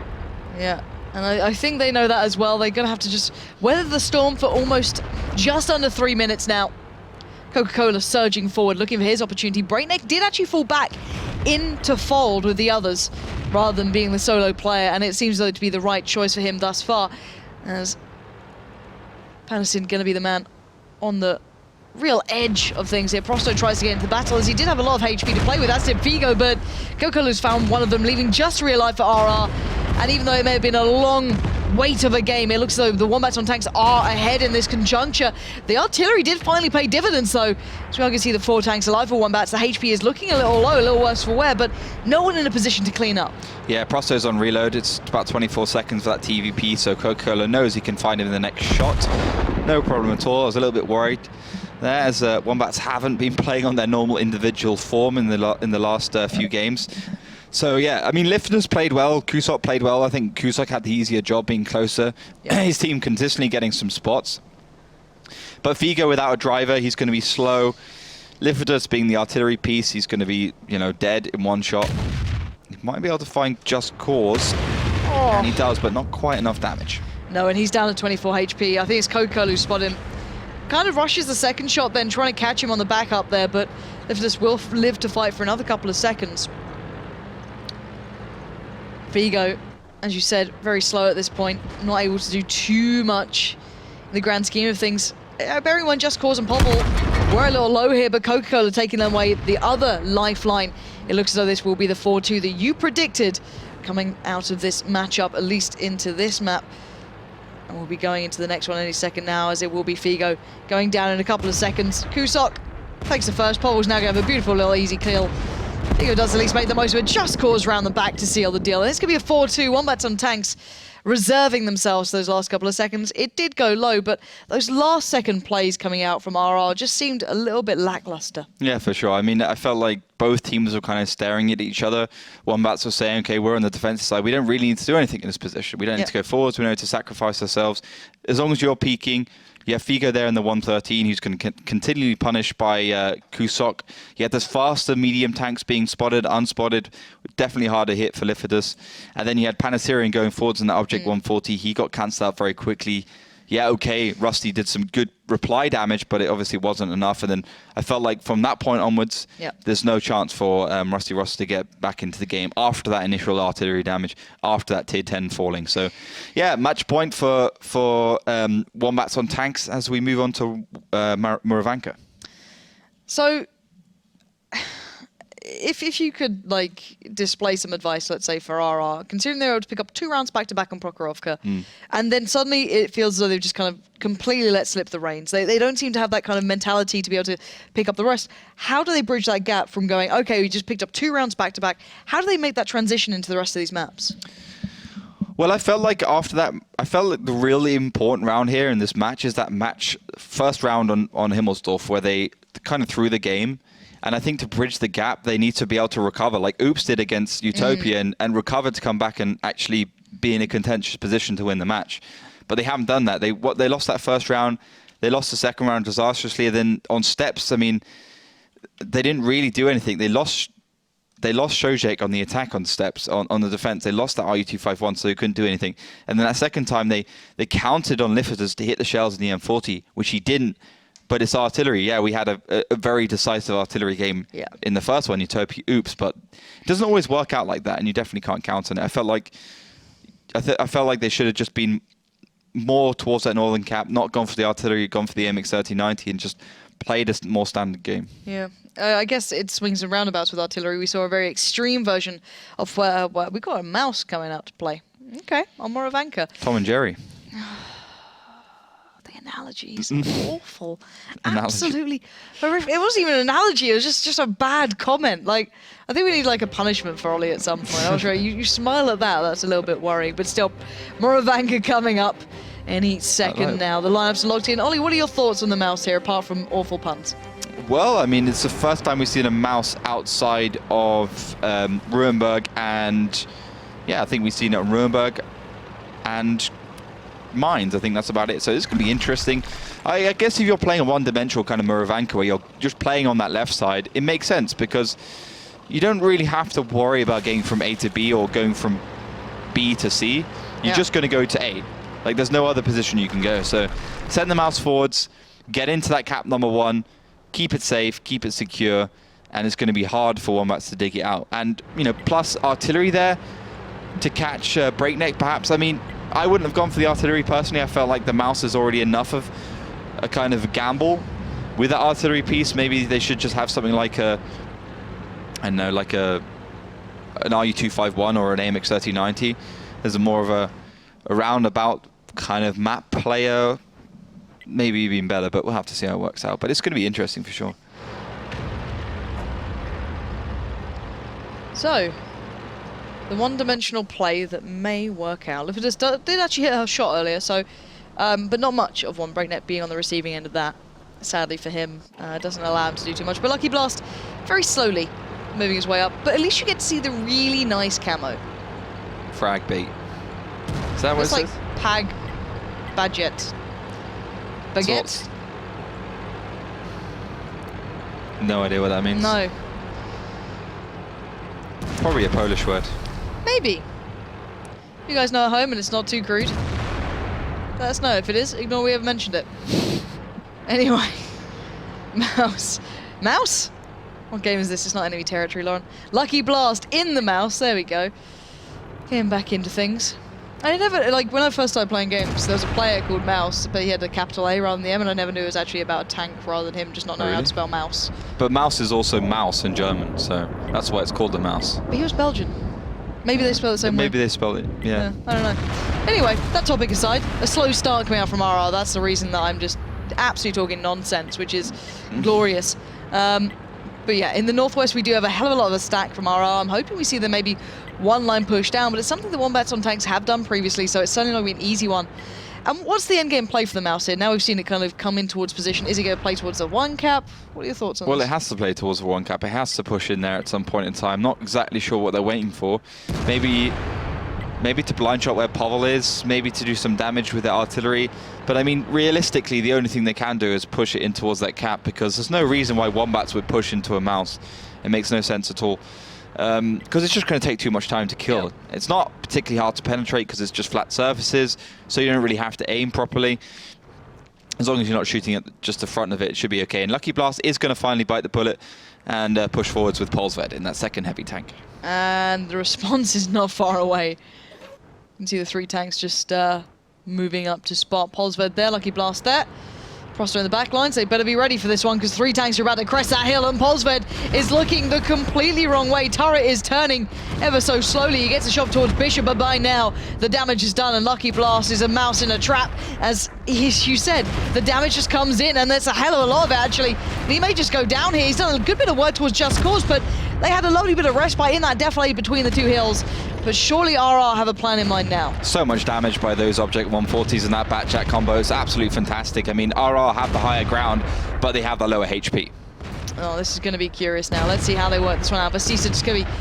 Yeah. And I think they know that as well. They're going to have to just weather the storm for almost just under 3 minutes now. Coca-Cola surging forward, looking for his opportunity. Breakneck did actually fall back into fold with the others, rather than being the solo player, and it seems though to be the right choice for him thus far, as Panastin going to be the man on the real edge of things here. Prosto tries to get into the battle, as he did have a lot of HP to play with, as did Figo, but Coca-Cola's found one of them, leaving just real life for RR. And even though it may have been a long wait of a game, it looks as though the Wombats on tanks are ahead in this conjuncture. The artillery did finally pay dividends though, so we can see the 4 tanks alive for Wombats. The HP is looking a little low, a little worse for wear, but no one in a position to clean up. Yeah, Prosto's on reload. It's about 24 seconds for that TVP, so Coca-Cola knows he can find him in the next shot. No problem at all. I was a little bit worried there, as Wombats haven't been playing on their normal individual form in the last few games. So yeah, I mean, Lifidus played well, Kusok played well. I think Kusok had the easier job being closer. Yeah. His team consistently getting some spots. But Figo without a driver, he's going to be slow. Lifidus being the artillery piece, he's going to be, you know, dead in one shot. He might be able to find Just Cause, and he does, but not quite enough damage. No, and he's down to 24 HP. I think it's Coca-Cola who spotted him. Kind of rushes the second shot then, trying to catch him on the back up there, but Lifidus will live to fight for another couple of seconds. Figo, as you said, very slow at this point, not able to do too much in the grand scheme of things. Bearing in mind, Just Cause and Popple were a little low here, but Coca-Cola taking them away the other lifeline. It looks as though this will be the 4-2 that you predicted coming out of this matchup, at least into this map. And we'll be going into the next one any second now, as it will be Figo going down in a couple of seconds. Kusok takes the first. Popple's now going to have a beautiful little easy kill. Figo does at least make the most of it. Just Cause round the back to seal the deal. And it's going to be a 4-2. Wombats on tanks reserving themselves those last couple of seconds. It did go low, but those last second plays coming out from RR just seemed a little bit lackluster. Yeah, for sure. I mean, I felt like both teams were kind of staring at each other. Wombats were saying, okay, we're on the defensive side. We don't really need to do anything in this position. We don't need to go forwards. We don't need to sacrifice ourselves. As long as you're peeking, you have Figo there in the 113, who's going to continually punished by Kusok. You had this faster medium tanks being spotted, unspotted, definitely harder hit for Lifidus. And then you had Panasirian going forwards in the Object 140. He got cancelled out very quickly. yeah, okay, Rusty did some good reply damage, but it obviously wasn't enough. And then I felt like from that point onwards, there's no chance for Rusty Ross to get back into the game after that initial artillery damage, after that tier 10 falling. So, yeah, match point for Wombats on tanks as we move on to Muravanka. So, if you could like display some advice, let's say for RR, considering they were able to pick up 2 rounds back to back on Prokhorovka, and then suddenly it feels as though they've just kind of completely let slip the reins. They don't seem to have that kind of mentality to be able to pick up the rest. How do they bridge that gap from going, okay, we just picked up 2 rounds back to back? How do they make that transition into the rest of these maps? Well, I felt like after that, I felt like the really important round here in this match is that first round on Himmelsdorf, where they kind of threw the game. And I think to bridge the gap, they need to be able to recover, like Oops did against Utopia, and recover to come back and actually be in a contentious position to win the match. But they haven't done that. They lost that first round. They lost the second round disastrously. And then on steps, I mean, they didn't really do anything. They lost Shojek on the attack on steps, on the defense. They lost that RU-251, so they couldn't do anything. And then that second time, they counted on Liffitas to hit the shells in the M40, which he didn't. But it's artillery. Yeah, we had a very decisive artillery game in the first one, Utopia Oops, but it doesn't always work out like that, and you definitely can't count on it. I felt like they should have just been more towards that northern cap, not gone for the artillery, gone for the MX-3090, and just played a more standard game. Yeah, I guess it swings and roundabouts with artillery. We saw a very extreme version of where we got a mouse coming out to play. Okay, on Muravanka. Tom and Jerry. Analogies awful. Absolutely horrific. It wasn't even an analogy, it was just a bad comment. Like, I think we need like a punishment for Ollie at some point. I was right. You smile at that, that's a little bit worrying, but still, Muravanka coming up any second now. The lineups are locked in. Ollie, what are your thoughts on the mouse here apart from awful puns? Well, I mean, it's the first time we've seen a mouse outside of Ruenberg, and yeah, I think we've seen it on Ruenberg and Mines. I think that's about it. So it's going to be interesting. I guess if you're playing a one-dimensional kind of Muravanka where you're just playing on that left side, it makes sense because you don't really have to worry about getting from A to B or going from B to C. You're just going to go to A. Like, there's no other position you can go. So send the mouse forwards, get into that cap number 1, keep it safe, keep it secure, and it's going to be hard for Wombats to dig it out. And, you know, plus artillery there to catch Breakneck, perhaps. I mean, I wouldn't have gone for the artillery personally. I felt like the mouse is already enough of a kind of gamble with that artillery piece. Maybe they should just have something like an RU-251 or an AMX-3090 as a more of a roundabout kind of map player. Maybe even better, but we'll have to see how it works out. But it's going to be interesting for sure. So, the one-dimensional play that may work out. Liffitas did actually hit her shot earlier, so, but not much of one. Breakneck being on the receiving end of that, sadly for him, doesn't allow him to do too much. But Lucky Blast, very slowly moving his way up. But at least you get to see the really nice camo. Frag bait. Is that what it's it like says? Pag, Baguette. Baguette? No idea what that means. No. Probably a Polish word. Maybe. You guys know at home and it's not too crude. Let us know. If it is, ignore we ever mentioned it. Anyway. Mouse. Mouse? What game is this? It's not enemy territory, Lauren. Lucky Blast in the mouse. There we go. Getting back into things. I never, like, when I first started playing games, there was a player called Mouse, but he had a capital A rather than the M, and I never knew it was actually about a tank rather than him just not knowing how to spell mouse. But mouse is also mouse in German, so that's why it's called the mouse. But he was Belgian. Maybe they spell it the same way. Maybe they spelled it, yeah. I don't know. Anyway, that topic aside, a slow start coming out from RR, that's the reason that I'm just absolutely talking nonsense, which is glorious. But yeah, in the Northwest we do have a hell of a lot of a stack from RR. I'm hoping we see them maybe one line push down, but it's something the Wombats on tanks have done previously, so it's certainly not going to be an easy one. And what's the end game play for the mouse here? Now we've seen it kind of come in towards position. Is it going to play towards the 1 cap? What are your thoughts on this? Well, it has to play towards the 1 cap. It has to push in there at some point in time. Not exactly sure what they're waiting for. Maybe to blind shot where Pavel is, maybe to do some damage with the artillery. But I mean, realistically, the only thing they can do is push it in towards that cap, because there's no reason why Wombats would push into a mouse. It makes no sense at all. because it's just going to take too much time to kill. Yeah. It's not particularly hard to penetrate because it's just flat surfaces, so you don't really have to aim properly. As long as you're not shooting at just the front of it, it should be okay. And Lucky Blast is going to finally bite the bullet and push forwards with Polsved in that second heavy tank. And the response is not far away. You can see the 3 tanks just moving up to spot Polsved there. Lucky Blast there. Prosto in the back lines, they better be ready for this one because 3 tanks are about to crest that hill and Polsved is looking the completely wrong way. Turret is turning ever so slowly. He gets a shot towards Bishop, but by now the damage is done and Lucky Blast is a mouse in a trap. As you said, the damage just comes in and there's a hell of a lot of it actually. He may just go down here. He's done a good bit of work towards Just Cause, but they had a lovely bit of respite in that defilade between the 2 hills. But surely RR have a plan in mind now. So much damage by those Object 140s and that Batchat combo. It's absolutely fantastic. I mean, RR have the higher ground, but they have the lower HP. Oh, this is going to be curious now. Let's see how they work this one out. Bastista just going to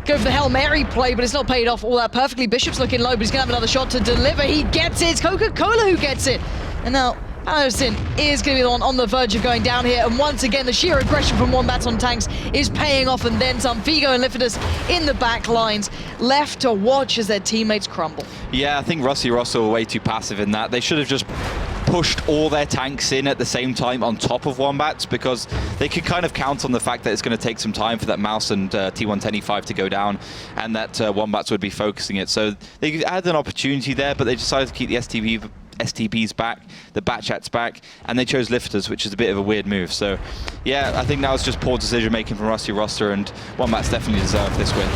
go for the Hail Mary play, but it's not paid off all that perfectly. Bishop's looking low, but he's going to have another shot to deliver. He gets it. It's Coca-Cola who gets it. And now Anderson is going to be the one on the verge of going down here. And once again, the sheer aggression from Wombats on tanks is paying off, and then some. Figo and Lifidus in the back lines, left to watch as their teammates crumble. Yeah, I think Rusty Russell were way too passive in that. They should have just pushed all their tanks in at the same time on top of Wombats, because they could kind of count on the fact that it's going to take some time for that Mouse and T110E5 to go down, and that Wombats would be focusing it. So they had an opportunity there, but they decided to keep the STBs back, the Batchats back, and they chose Lifters, which is a bit of a weird move. So yeah, I think that was just poor decision making from Rusty Roster, and Wombats definitely deserve this win.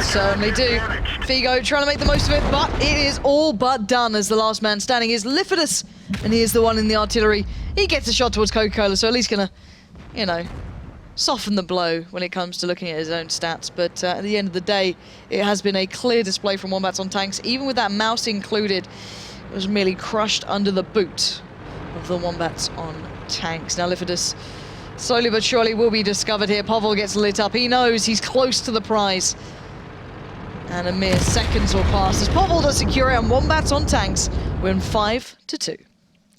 Certainly do. Figo trying to make the most of it, but it is all but done as the last man standing is Lifidus, and he is the one in the artillery. He gets a shot towards Coca-Cola, so at least gonna, you know, soften the blow when it comes to looking at his own stats. But at the end of the day, it has been a clear display from Wombats on tanks. Even with that Mouse included, it was merely crushed under the boot of the Wombats on tanks. Now Lifidus slowly but surely will be discovered here. Povol gets lit up. He knows he's close to the prize. And a mere seconds will pass as Povol does secure it, and Wombats on tanks win 5-2.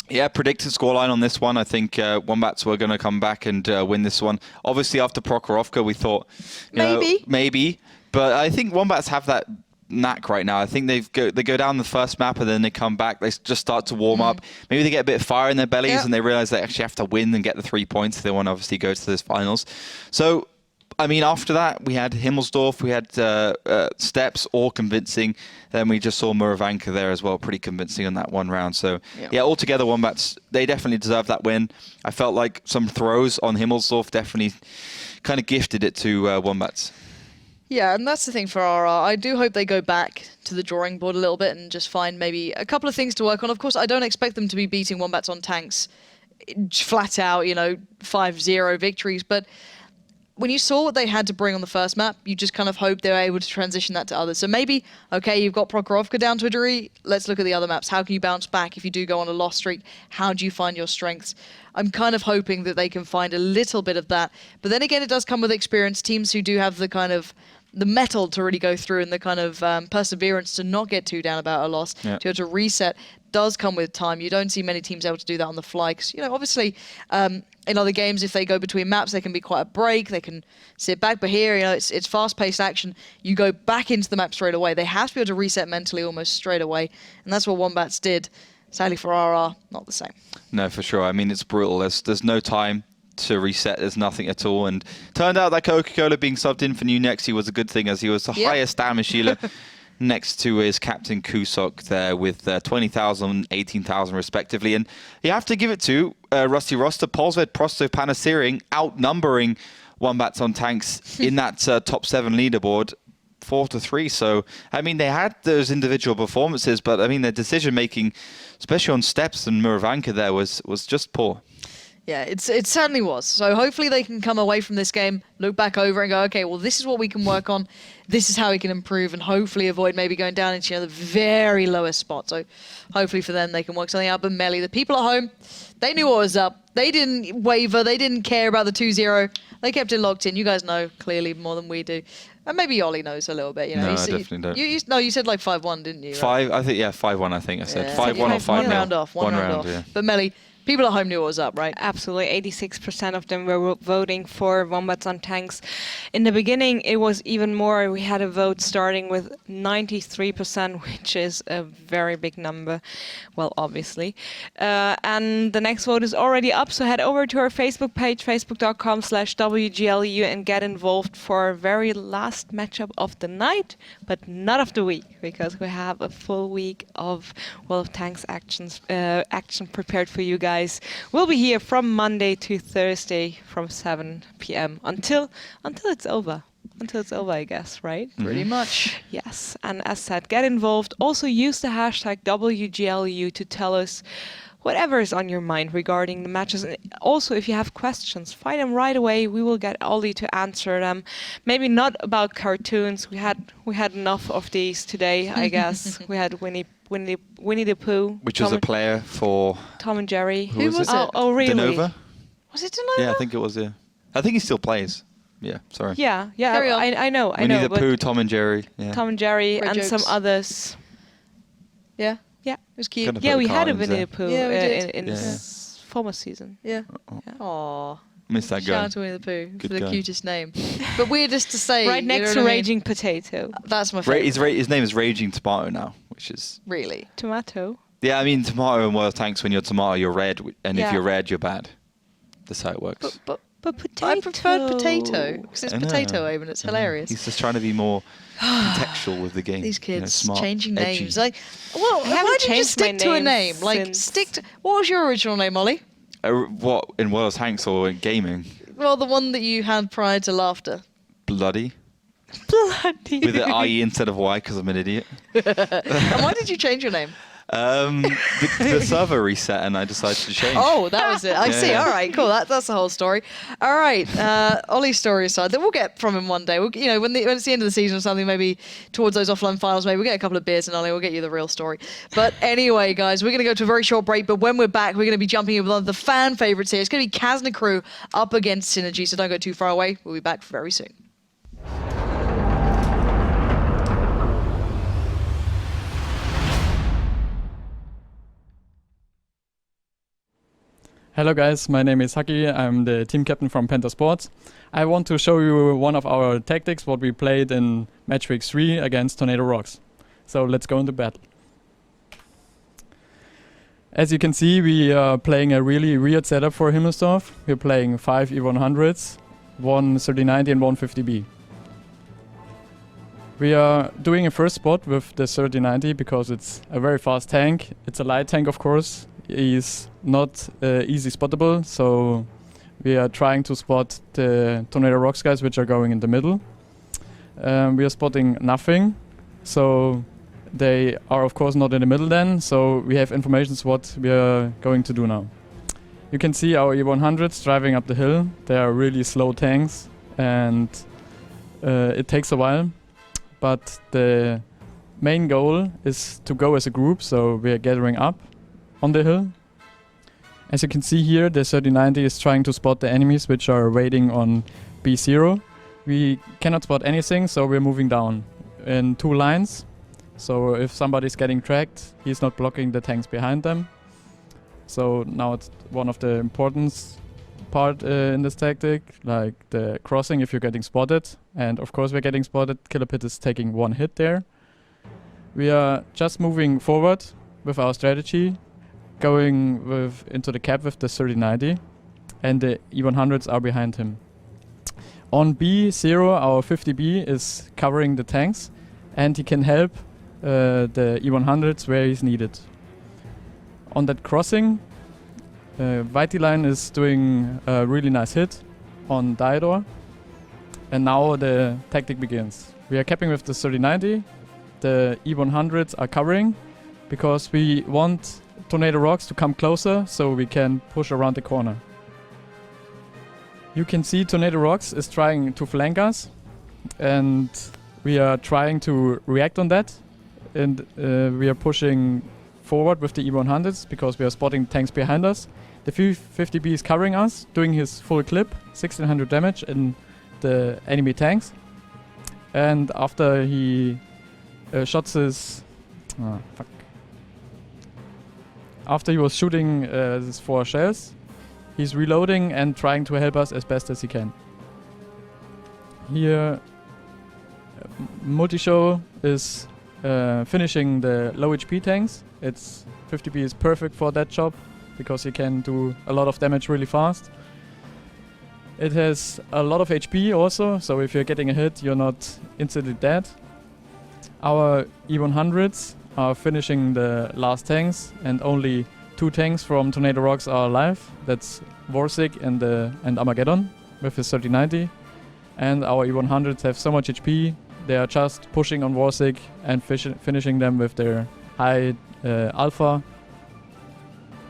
Yeah, predicted scoreline on this one. I think Wombats were going to come back and win this one. Obviously, after Prokhorovka, we thought, maybe. But I think Wombats have that knack right now. I think they go down the first map and then they come back. They just start to warm up. Maybe they get a bit of fire in their bellies and they realize they actually have to win and get the 3 points. They want to obviously go to this finals. So, I mean, after that, we had Himmelsdorf, we had Steps, all convincing. Then we just saw Muravanka there as well, pretty convincing in that one round. So, yeah, altogether, Wombats, they definitely deserve that win. I felt like some throws on Himmelsdorf definitely kind of gifted it to Wombats. Yeah, and that's the thing for RR. I do hope they go back to the drawing board a little bit and just find maybe a couple of things to work on. Of course, I don't expect them to be beating Wombats on tanks flat out, 5-0 victories, but when you saw what they had to bring on the first map, you just kind of hope they were able to transition that to others. So maybe, okay, you've got Prokhorovka down to a degree, let's look at the other maps. How can you bounce back if you do go on a loss streak? How do you find your strengths? I'm kind of hoping that they can find a little bit of that. But then again, it does come with experience. Teams who do have the kind of the mettle to really go through and the kind of perseverance to not get too down about a loss, to be able to reset, does come with time. You don't see many teams able to do that on the fly. Because, obviously, in other games, if they go between maps, they can be quite a break. They can sit back. But here, it's fast-paced action. You go back into the map straight away. They have to be able to reset mentally almost straight away. And that's what Wombats did. Sadly for RR, not the same. No, for sure. I mean, it's brutal. There's no time to reset. There's nothing at all. And turned out that Coca-Cola being subbed in for New Nexi was a good thing, as he was the highest damage healer next to his captain Kusok there with 20,000, 18,000 respectively. And you have to give it to Rusty Roster, Polsved, Prosto, Panasering outnumbering Wombats on tanks in that top 7 leaderboard 4-3. So, I mean, they had those individual performances, but I mean, their decision making, especially on Steps and Muravanka there, was just poor. Yeah, it certainly was. So hopefully they can come away from this game, look back over and go, okay, well, this is what we can work on. This is how we can improve, and hopefully avoid maybe going down into the very lowest spot. So hopefully for them, they can work something out. But Melly, the people at home, they knew what was up. They didn't waver. They didn't care about the 2-0. They kept it locked in. You guys know clearly more than we do. And maybe Ollie knows a little bit. No, I definitely don't. You said like 5-1, didn't you? Right? 5-1, I think I said. 5-1 or 5-0. One round off. Yeah. But Melly, People at home knew what was up, right? Absolutely, 86% of them were voting for Wombats on Tanks. In the beginning, it was even more. We had a vote starting with 93%, which is a very big number. Well, obviously. And the next vote is already up, so head over to our Facebook page, facebook.com/WGLEU, and get involved for our very last matchup of the night, but not of the week, because we have a full week of World of Tanks action prepared for you guys. We'll be here from Monday to Thursday from 7 p.m. until it's over. Until it's over, I guess, right? Pretty much. Yes. And as said, get involved. Also use the hashtag WGLEU to tell us whatever is on your mind regarding the matches. And also, if you have questions, find them right away. We will get Ollie to answer them. Maybe not about cartoons. We had enough of these today, I guess. We had Winnie the Pooh. Which was a player for Tom and Jerry. Who was it? Oh, really? Denova. Was it Denova? Yeah, I think it was. Yeah, I think he still plays. Yeah, sorry. Yeah. Carry on. I know. Winnie the but Pooh, Tom and Jerry. Yeah. Tom and Jerry Red and jokes. some others. Yeah. Yeah. It was cute. Gonna Yeah, put we the had a cartons Winnie the there. Pooh Yeah, we did. in Yeah. this former season. Yeah. Yeah. Aww. Missed that Shout guy. out to Winnie the Pooh Good for the guy. cutest name. But weirdest to say. Right you next know to what I mean? Raging Potato. That's my favorite. His name is Raging Tomato now, which is Really. Tomato. yeah. I mean, tomato in World of Tanks. When you're tomato, you're red, and if Yeah. you're red, you're bad. That's how it works. But But potato. I preferred potato because it's I know. potato Abe and it's I know. hilarious. He's just trying to be more contextual with the game. These you know, kids smart, changing edgy. names. Like, well, I haven't why did you changed just my stick to a name name? Like, since- stick to. What was your original name, Ollie? What in World of Tanks or in gaming? Well, the one that you had prior to laughter. Bloody Bloody. with an IE instead of Y because I'm an idiot. And why did you change your name? The server reset and I decided to change. Oh, that was it. I see. Yeah. All right, cool. That's the whole story. All right, Ollie's story aside, that we'll get from him one day. We'll, you know, when it's the end of the season or something, maybe towards those offline finals, maybe we'll get a couple of beers and Ollie will get you the real story. But anyway, guys, we're going to go to a very short break. But when we're back, we're going to be jumping in with one of the fan favorites here. It's going to be Kazna Crew up against Synergy. So don't go too far away. We'll be back very soon. Hello guys, my name is Haki. I'm the team captain from Penta Sports. I want to show you one of our tactics, what we played in Matchweek 3 against Tornado Rocks. So let's go into battle. As you can see, we are playing a really weird setup for Himmelsdorf. We're playing 5 E100s, one 3090 and one 50B. We are doing a first spot with the 3090 because it's a very fast tank. It's a light tank, of course. He's not easy spottable, so we are trying to spot the Tornado Rocks guys which are going in the middle. We are spotting nothing, so they are of course not in the middle then, so we have information what we are going to do now. You can see our E100s driving up the hill. They are really slow tanks and it takes a while, but the main goal is to go as a group, so we are gathering up on the hill. As you can see here, the 3090 is trying to spot the enemies which are waiting on B0. We cannot spot anything, so we're moving down in 2 lines. So if somebody's getting tracked, he's not blocking the tanks behind them. So now it's one of the important part in this tactic, like the crossing if you're getting spotted. And of course we're getting spotted. Killer Pit is taking 1 hit there. We are just moving forward with our strategy, going into the cap with the 3090, and the E100s are behind him. On B0, our 50B is covering the tanks, and he can help the E100s where he's needed. On that crossing, Vitaline is doing a really nice hit on Diodor, and now the tactic begins. We are capping with the 3090, the E100s are covering, because we want Tornado Rocks to come closer so we can push around the corner. You can see Tornado Rocks is trying to flank us, and we are trying to react on that, and we are pushing forward with the E100s because we are spotting tanks behind us. The 50B is covering us, doing his full clip, 1600 damage in the enemy tanks, and after he shots his after he was shooting his 4 shells, he's reloading and trying to help us as best as he can. Here, Multishow is finishing the low HP tanks. 50B is perfect for that job because he can do a lot of damage really fast. It has a lot of HP also, so if you're getting a hit, you're not instantly dead. Our E100s are finishing the last tanks, and only 2 tanks from Tornado Rocks are alive. That's Vorsig and Armageddon with his 3090. And our E100s have so much HP, they are just pushing on Vorsig and finishing them with their high alpha.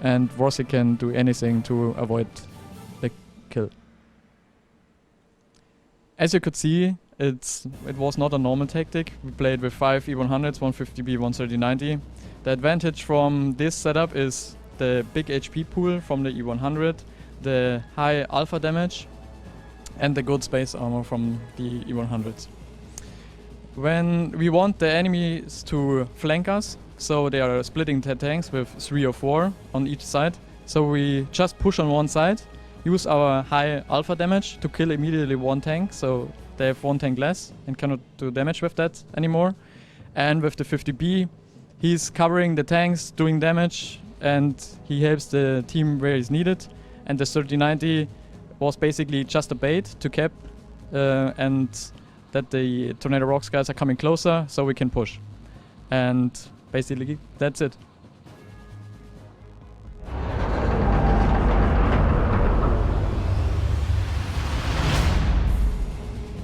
And Vorsig can do anything to avoid the kill. As you could see, it was not a normal tactic. We played with 5 E100s, 150B, 13090. The advantage from this setup is the big HP pool from the E100, the high alpha damage, and the good space armor from the E100s. When we want the enemies to flank us, so they are splitting the tanks with 3 or 4 on each side, so we just push on one side, use our high alpha damage to kill immediately 1 tank, so they have 1 tank less and cannot do damage with that anymore. And with the 50B, he's covering the tanks, doing damage, and he helps the team where he's needed. And the 3090 was basically just a bait to cap, and that the Tornado Rocks guys are coming closer so we can push. And basically that's it.